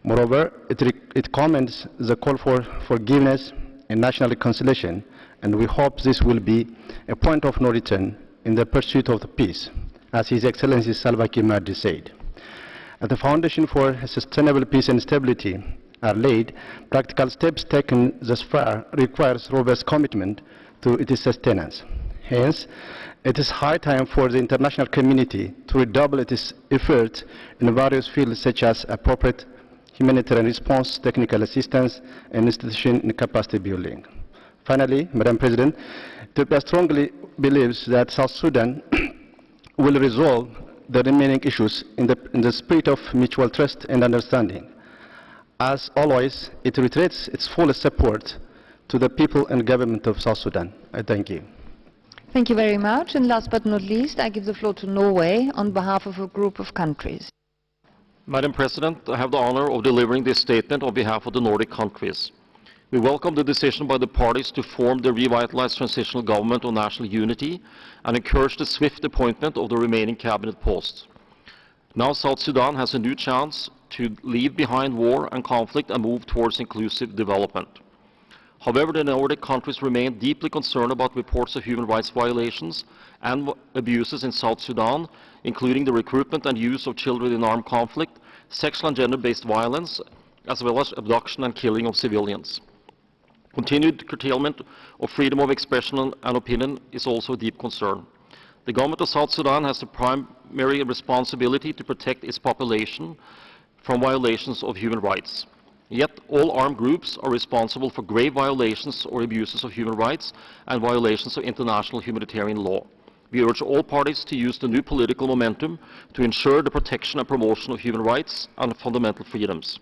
Moreover, it commends the call for forgiveness and national reconciliation, and we hope this will be a point of no return in the pursuit of the peace, as His Excellency Salva Kiir Mahdi said. At the foundation for sustainable peace and stability are laid, practical steps taken thus far requires robust commitment to its sustenance. Hence, it is high time for the international community to redouble its efforts in various fields such as appropriate humanitarian response, technical assistance, and institution and capacity building. Finally, Madam President, Ethiopia strongly believes that South Sudan will resolve the remaining issues in the spirit of mutual trust and understanding. As always, it reiterates its full support to the people and government of South Sudan. I thank you. Thank you very much. And last but not least, I give the floor to Norway on behalf of a group of countries. Madam President, I have the honor of delivering this statement on behalf of the Nordic countries. We welcome the decision by the parties to form the revitalized transitional government of national unity and encourage the swift appointment of the remaining cabinet posts. Now South Sudan has a new chance to leave behind war and conflict and move towards inclusive development. However, the Nordic countries remain deeply concerned about reports of human rights violations and abuses in South Sudan, including the recruitment and use of children in armed conflict, sexual and gender-based violence, as well as abduction and killing of civilians. Continued curtailment of freedom of expression and opinion is also a deep concern. The government of South Sudan has the primary responsibility to protect its population from violations of human rights. Yet all armed groups are responsible for grave violations or abuses of human rights and violations of international humanitarian law. We urge all parties to use the new political momentum to ensure the protection and promotion of human rights and fundamental freedoms.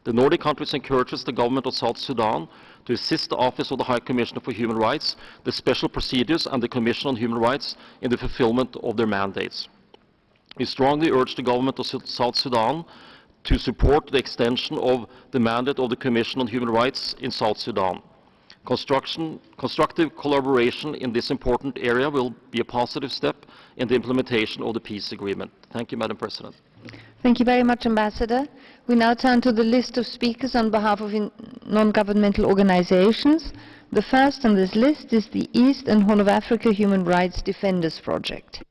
The Nordic countries encourages the government of South Sudan to assist the Office of the High Commissioner for Human Rights, the Special Procedures and the Commission on Human Rights in the fulfillment of their mandates. We strongly urge the government of South Sudan to support the extension of the mandate of the Commission on Human Rights in South Sudan. Constructive collaboration in this important area will be a positive step in the implementation of the peace agreement. Thank you, Madam President. Thank you very much, Ambassador. We now turn to the list of speakers on behalf of non-governmental organizations. The first on this list is the East and Horn of Africa Human Rights Defenders Project.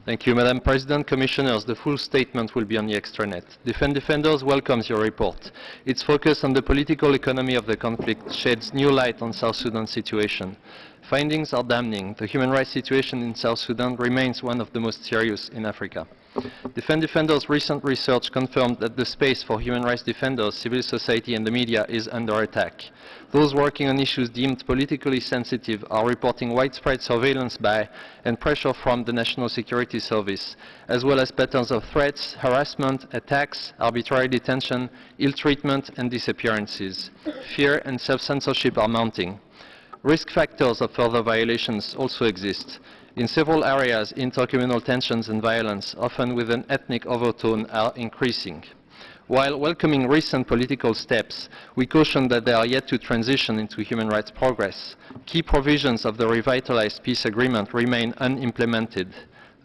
Thank you, Madam President. Commissioners, the full statement will be on the extranet. Defenders welcomes your report. Its focus on the political economy of the conflict sheds new light on South Sudan's situation. Findings are damning. The human rights situation in South Sudan remains one of the most serious in Africa. Defenders' recent research confirmed that the space for human rights defenders, civil society and the media is under attack. Those working on issues deemed politically sensitive are reporting widespread surveillance by and pressure from the National Security Service, as well as patterns of threats, harassment, attacks, arbitrary detention, ill treatment and disappearances. Fear and self-censorship are mounting. Risk factors of further violations also exist. In several areas, intercommunal tensions and violence, often with an ethnic overtone, are increasing. While welcoming recent political steps, we caution that they are yet to transition into human rights progress. Key provisions of the revitalized peace agreement remain unimplemented.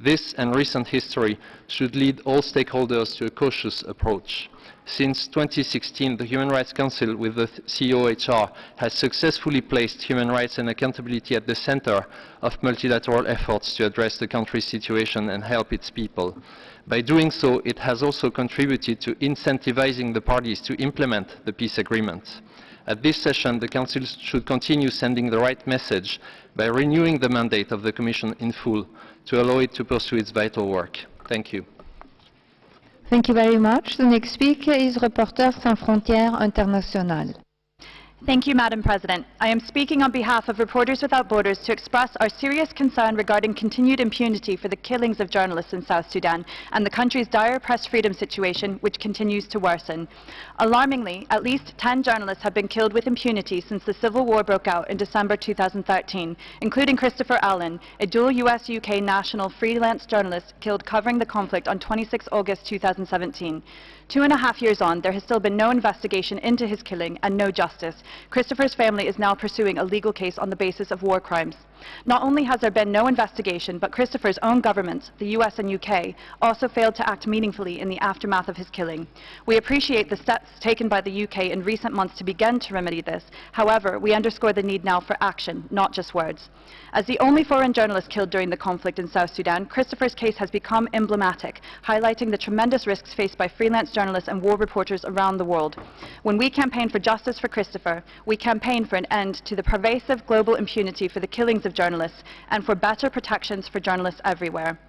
This and recent history should lead all stakeholders to a cautious approach. Since 2016, the Human Rights Council with the COHR has successfully placed human rights and accountability at the center of multilateral efforts to address the country's situation and help its people. By doing so, it has also contributed to incentivizing the parties to implement the peace agreement. At this session, the Council should continue sending the right message by renewing the mandate of the Commission in full to allow it to pursue its vital work. Thank you. Thank you very much. The next speaker is Reporters Sans Frontières Internationales. Thank you, Madam President. I am speaking on behalf of Reporters Without Borders to express our serious concern regarding continued impunity for the killings of journalists in South Sudan and the country's dire press freedom situation, which continues to worsen. Alarmingly, at least 10 journalists have been killed with impunity since the civil war broke out in December 2013, including Christopher Allen, a dual US-UK national freelance journalist killed covering the conflict on 26 August 2017. 2.5 years on, there has still been no investigation into his killing and no justice. Christopher's family is now pursuing a legal case on the basis of war crimes. Not only has there been no investigation, but Christopher's own governments, the US and UK, also failed to act meaningfully in the aftermath of his killing. We appreciate the steps taken by the UK in recent months to begin to remedy this. However, we underscore the need now for action, not just words. As the only foreign journalist killed during the conflict in South Sudan, Christopher's case has become emblematic, highlighting the tremendous risks faced by freelance journalists and war reporters around the world. When we campaign for justice for Christopher, we campaign for an end to the pervasive global impunity for the killings of journalists and for better protections for journalists everywhere.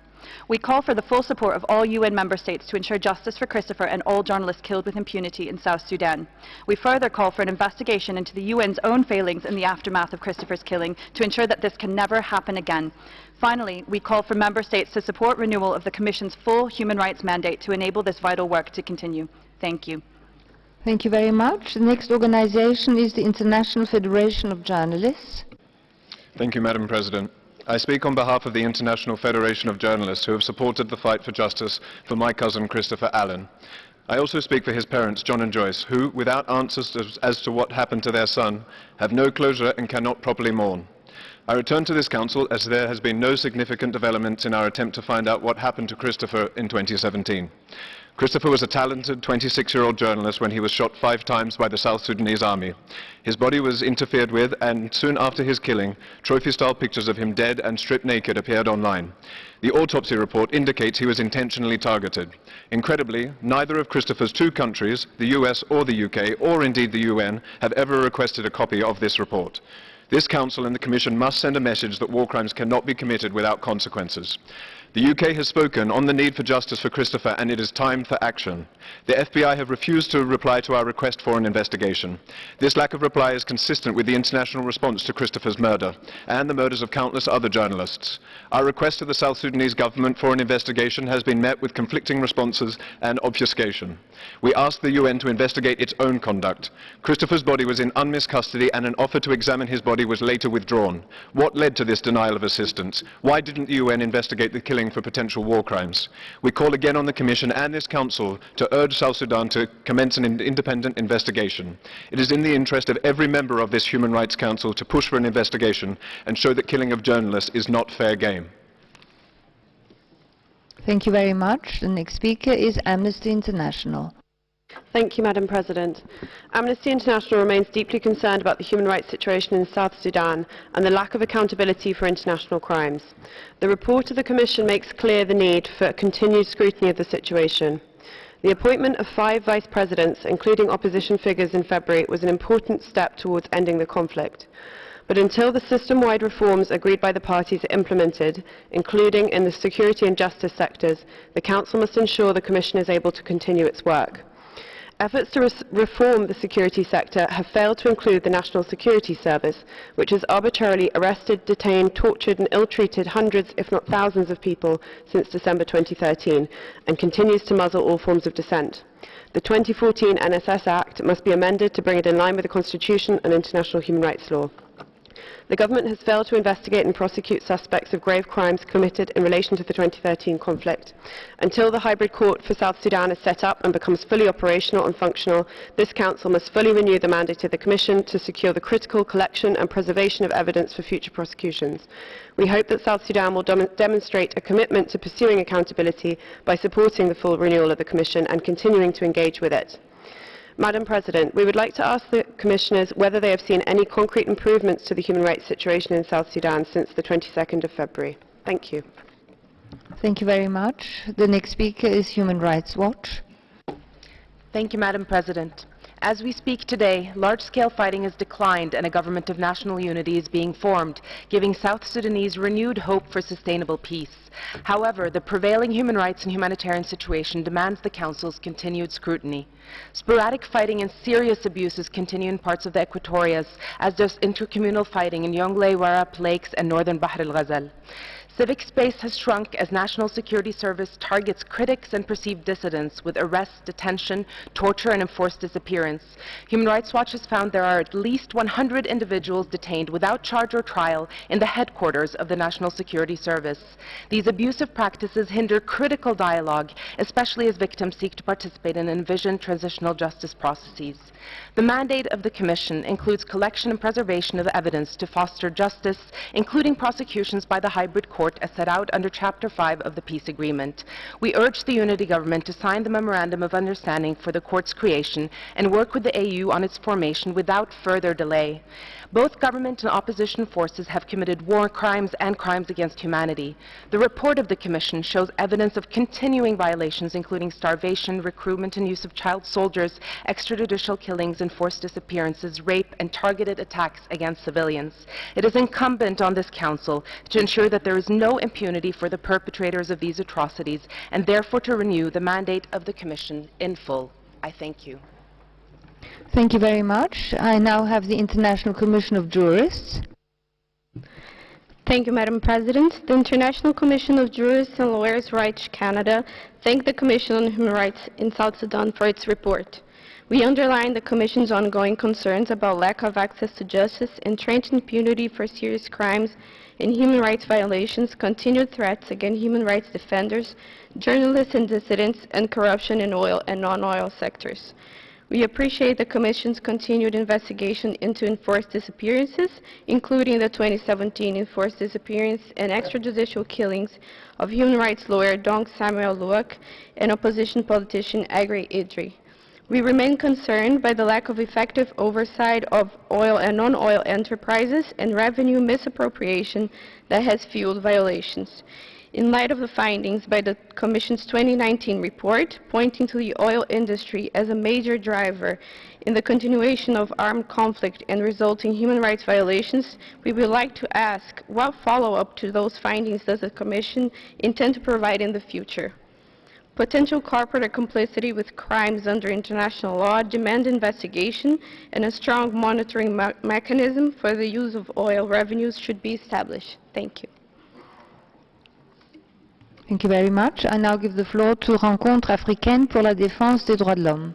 We call for the full support of all UN member states to ensure justice for Christopher and all journalists killed with impunity in South Sudan. We further call for an investigation into the UN's own failings in the aftermath of Christopher's killing to ensure that this can never happen again. Finally, we call for member states to support renewal of the Commission's full human rights mandate to enable this vital work to continue. Thank you. Thank you very much. The next organization is the International Federation of Journalists. Thank you, Madam President. I speak on behalf of the International Federation of Journalists who have supported the fight for justice for my cousin Christopher Allen. I also speak for his parents, John and Joyce, who, without answers as to what happened to their son, have no closure and cannot properly mourn. I return to this council as there has been no significant developments in our attempt to find out what happened to Christopher in 2017. Christopher was a talented 26-year-old journalist when he was shot 5 times by the South Sudanese army. His body was interfered with, and soon after his killing, trophy-style pictures of him dead and stripped naked appeared online. The autopsy report indicates he was intentionally targeted. Incredibly, neither of Christopher's 2 countries, the US or the UK, or indeed the UN, have ever requested a copy of this report. This Council and the Commission must send a message that war crimes cannot be committed without consequences. The UK has spoken on the need for justice for Christopher, and it is time for action. The FBI have refused to reply to our request for an investigation. This lack of reply is consistent with the international response to Christopher's murder and the murders of countless other journalists. Our request to the South Sudanese government for an investigation has been met with conflicting responses and obfuscation. We ask the UN to investigate its own conduct. Christopher's body was in unmissed custody, and an offer to examine his body was later withdrawn. What led to this denial of assistance? Why didn't the UN investigate the killing for potential war crimes? We call again on the Commission and this Council to urge South Sudan to commence an independent investigation. It is in the interest of every member of this Human Rights Council to push for an investigation and show that killing of journalists is not fair game. Thank you very much. The next speaker is Amnesty International. Thank you, Madam President. Amnesty International remains deeply concerned about the human rights situation in South Sudan and the lack of accountability for international crimes. The report of the Commission makes clear the need for continued scrutiny of the situation. The appointment of 5 vice presidents, including opposition figures in February, was an important step towards ending the conflict. But until the system-wide reforms agreed by the parties are implemented, including in the security and justice sectors, the Council must ensure the Commission is able to continue its work. Efforts to reform the security sector have failed to include the National Security Service, which has arbitrarily arrested, detained, tortured and ill-treated hundreds, if not thousands, of people since December 2013, and continues to muzzle all forms of dissent. The 2014 NSS Act must be amended to bring it in line with the Constitution and international human rights law. The government has failed to investigate and prosecute suspects of grave crimes committed in relation to the 2013 conflict. Until the hybrid court for South Sudan is set up and becomes fully operational and functional, this Council must fully renew the mandate of the Commission to secure the critical collection and preservation of evidence for future prosecutions. We hope that South Sudan will demonstrate a commitment to pursuing accountability by supporting the full renewal of the Commission and continuing to engage with it. Madam President, we would like to ask the Commissioners whether they have seen any concrete improvements to the human rights situation in South Sudan since the 22nd of February. Thank you. Thank you very much. The next speaker is Human Rights Watch. Thank you, Madam President. As we speak today, large-scale fighting has declined and a government of national unity is being formed, giving South Sudanese renewed hope for sustainable peace. However, the prevailing human rights and humanitarian situation demands the Council's continued scrutiny. Sporadic fighting and serious abuses continue in parts of the Equatorias, as does intercommunal fighting in Yongle, Warrap Lakes and northern Bahr el-Ghazal. Civic space has shrunk as National Security Service targets critics and perceived dissidents with arrest, detention, torture and enforced disappearance. Human Rights Watch has found there are at least 100 individuals detained without charge or trial in the headquarters of the National Security Service. These abusive practices hinder critical dialogue, especially as victims seek to participate in envisioned transitional justice processes. The mandate of the Commission includes collection and preservation of evidence to foster justice, including prosecutions by the hybrid court as set out under Chapter 5 of the Peace Agreement. We urge the Unity Government to sign the Memorandum of Understanding for the Court's creation and work with the AU on its formation without further delay. Both government and opposition forces have committed war crimes and crimes against humanity. The report of the Commission shows evidence of continuing violations, including starvation, recruitment and use of child soldiers, extrajudicial killings and forced disappearances, rape and targeted attacks against civilians. It is incumbent on this Council to ensure that there is no impunity for the perpetrators of these atrocities and therefore to renew the mandate of the Commission in full. I thank you. Thank you very much. I now have the International Commission of Jurists. Thank you, Madam President. The International Commission of Jurists and Lawyers' Rights Canada thank the Commission on Human Rights in South Sudan for its report. We underline the Commission's ongoing concerns about lack of access to justice, entrenched impunity for serious crimes and human rights violations, continued threats against human rights defenders, journalists and dissidents, and corruption in oil and non-oil sectors. We appreciate the Commission's continued investigation into enforced disappearances, including the 2017 enforced disappearance and extrajudicial killings of human rights lawyer Dong Samuel Luok and opposition politician Agri Idri. We remain concerned by the lack of effective oversight of oil and non-oil enterprises and revenue misappropriation that has fueled violations. In light of the findings by the Commission's 2019 report, pointing to the oil industry as a major driver in the continuation of armed conflict and resulting human rights violations, we would like to ask what follow-up to those findings does the Commission intend to provide in the future? Potential corporate complicity with crimes under international law demand investigation, and a strong monitoring mechanism for the use of oil revenues should be established. Thank you. Thank you very much. I now give the floor to Rencontre Africaine pour la défense des droits de l'homme.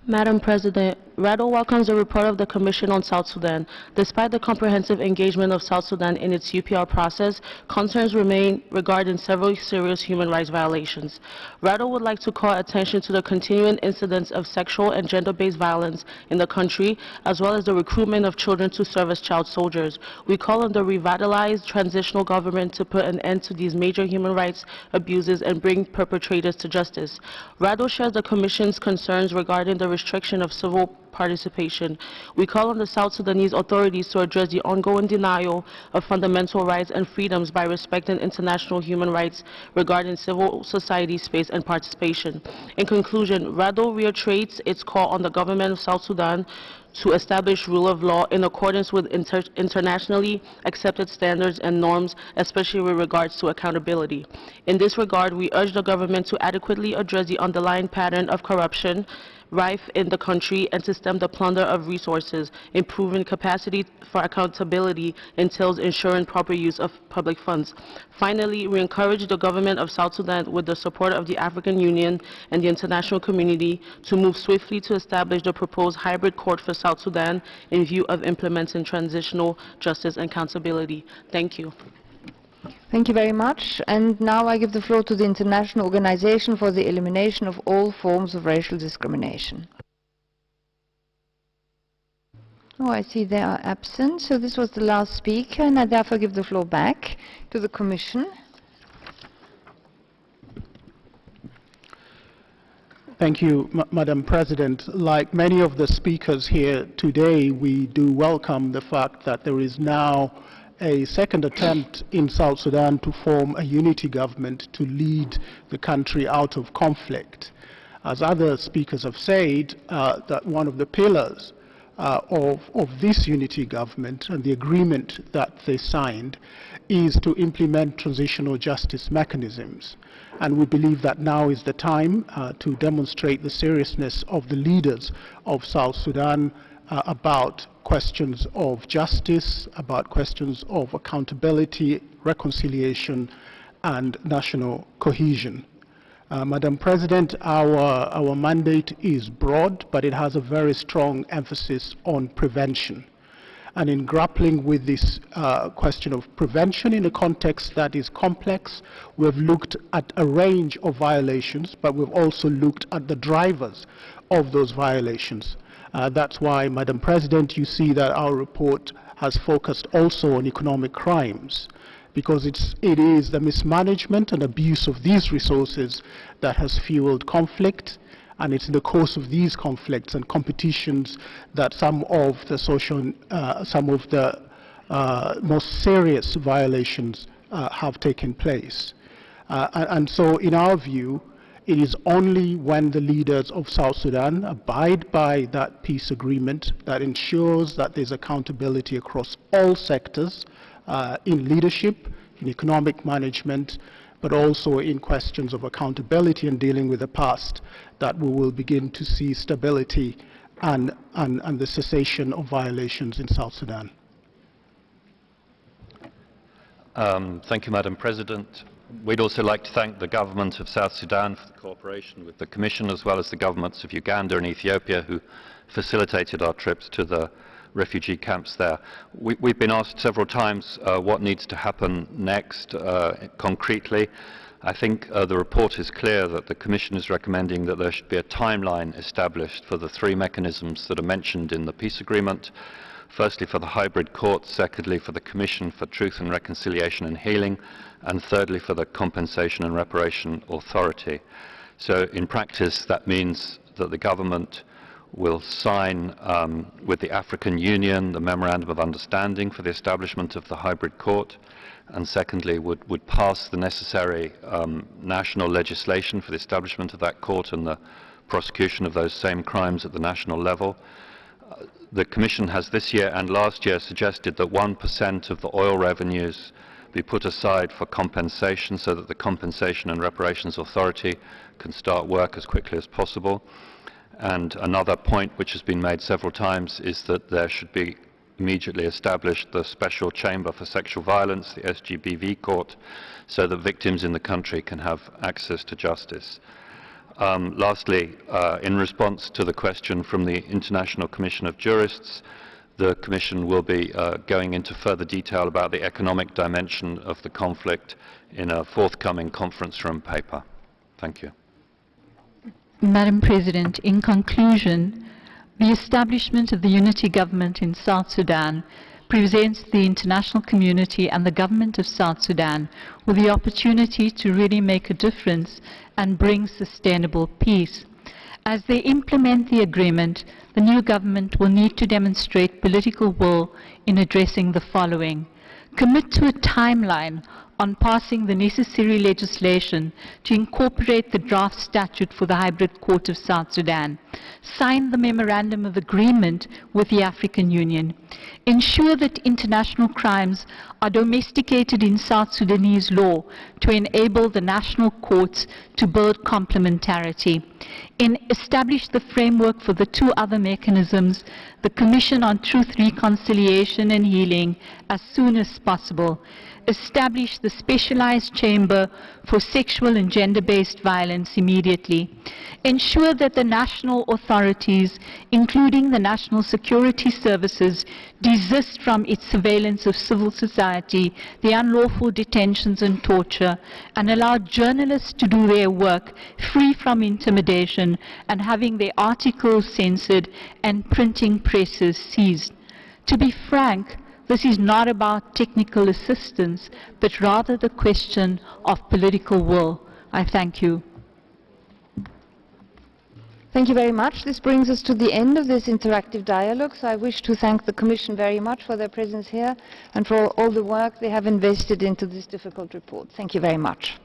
Madam President, RADO welcomes the report of the Commission on South Sudan. Despite the comprehensive engagement of South Sudan in its UPR process, concerns remain regarding several serious human rights violations. RADO would like to call attention to the continuing incidents of sexual and gender-based violence in the country, as well as the recruitment of children to serve as child soldiers. We call on the revitalized transitional government to put an end to these major human rights abuses and bring perpetrators to justice. RADO shares the Commission's concerns regarding the restriction of civil participation. We call on the South Sudanese authorities to address the ongoing denial of fundamental rights and freedoms by respecting international human rights regarding civil society space and participation. In conclusion, RADO reiterates its call on the government of South Sudan to establish rule of law in accordance with internationally accepted standards and norms, especially with regards to accountability. In this regard, we urge the government to adequately address the underlying pattern of corruption rife in the country and to stem the plunder of resources. Improving capacity for accountability entails ensuring proper use of public funds. Finally, we encourage the government of South Sudan, with the support of the African Union and the international community, to move swiftly to establish the proposed hybrid court for South Sudan in view of implementing transitional justice and accountability. Thank you. Thank you very much. And now I give the floor to the International Organization for the Elimination of All Forms of Racial Discrimination. Oh, I see they are absent. So this was the last speaker, and I therefore give the floor back to the Commission. Thank you, Madam President. Like many of the speakers here today, we do welcome the fact that there is now a second attempt in South Sudan to form a unity government to lead the country out of conflict. As other speakers have said, that one of the pillars of this unity government and the agreement that they signed is to implement transitional justice mechanisms. And we believe that now is the time to demonstrate the seriousness of the leaders of South Sudan about questions of justice, about questions of accountability, reconciliation, and national cohesion. Madam President, our mandate is broad, but it has a very strong emphasis on prevention. And in grappling with this question of prevention in a context that is complex, we've looked at a range of violations, but we've also looked at the drivers of those violations. That's why, Madam President, you see that our report has focused also on economic crimes, because it is the mismanagement and abuse of these resources that has fueled conflict, and it's in the course of these conflicts and competitions that some of the most serious violations have taken place. And so, in our view, it is only when the leaders of South Sudan abide by that peace agreement that ensures that there's accountability across all sectors, in leadership, in economic management, but also in questions of accountability and dealing with the past, that we will begin to see stability and the cessation of violations in South Sudan. Thank you, Madam President. We'd also like to thank the government of South Sudan for the cooperation with the Commission, as well as the governments of Uganda and Ethiopia, who facilitated our trips to the refugee camps there. We've been asked several times what needs to happen next concretely. I think the report is clear that the Commission is recommending that there should be a timeline established for the three mechanisms that are mentioned in the peace agreement. Firstly, for the hybrid court, secondly, for the Commission for Truth and Reconciliation and Healing, and thirdly, for the Compensation and Reparation Authority. So in practice, that means that the government will sign with the African Union the Memorandum of Understanding for the establishment of the hybrid court, and secondly, would pass the necessary national legislation for the establishment of that court and the prosecution of those same crimes at the national level. The Commission has this year and last year suggested that 1% of the oil revenues be put aside for compensation so that the Compensation and Reparations Authority can start work as quickly as possible. And another point which has been made several times is that there should be immediately established the Special Chamber for Sexual Violence, the SGBV Court, so that victims in the country can have access to justice. Lastly, in response to the question from the International Commission of Jurists, the Commission will be going into further detail about the economic dimension of the conflict in a forthcoming conference room paper. Thank you. Madam President, in conclusion, the establishment of the unity government in South Sudan presents the international community and the government of South Sudan with the opportunity to really make a difference and bring sustainable peace. As they implement the agreement, the new government will need to demonstrate political will in addressing the following: commit to a timeline on passing the necessary legislation to incorporate the draft statute for the hybrid court of South Sudan, sign the memorandum of agreement with the African Union, ensure that international crimes are domesticated in South Sudanese law to enable the national courts to build complementarity, establish the framework for the two other mechanisms, the Commission on Truth, Reconciliation and Healing, as soon as possible, establish the specialized chamber for sexual and gender-based violence immediately, ensure that the national authorities, including the National Security Services, desist from its surveillance of civil society, the unlawful detentions and torture, and allow journalists to do their work free from intimidation and having their articles censored and printing presses seized. To be frank, this is not about technical assistance, but rather the question of political will. I thank you. Thank you very much. This brings us to the end of this interactive dialogue. So I wish to thank the Commission very much for their presence here and for all the work they have invested into this difficult report. Thank you very much.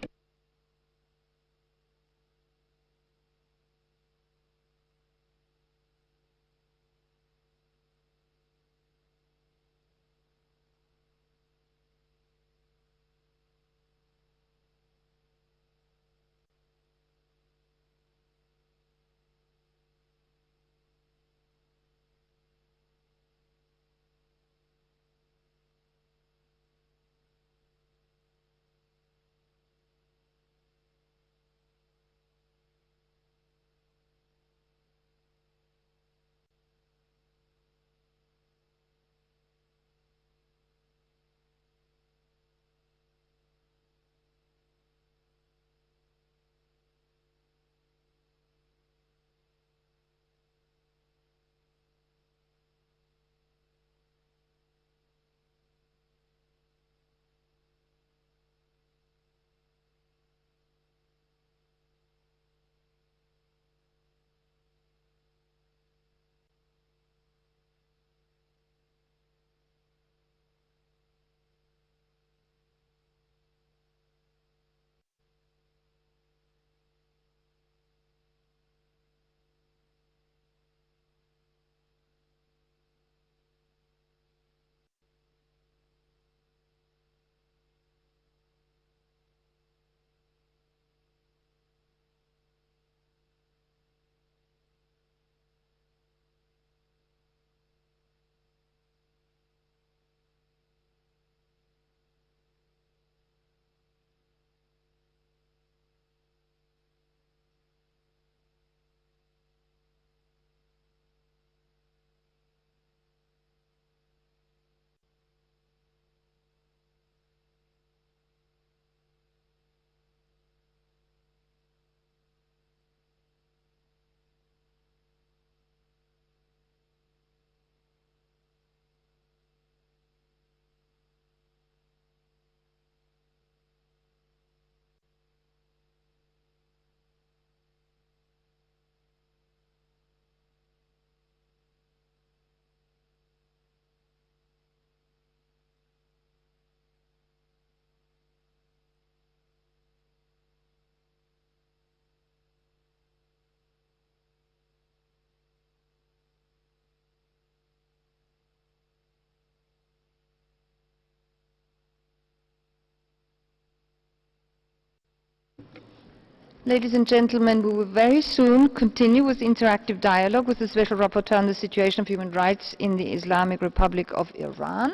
Ladies and gentlemen, we will very soon continue with interactive dialogue with the Special Rapporteur on the situation of human rights in the Islamic Republic of Iran.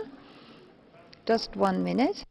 Just 1 minute.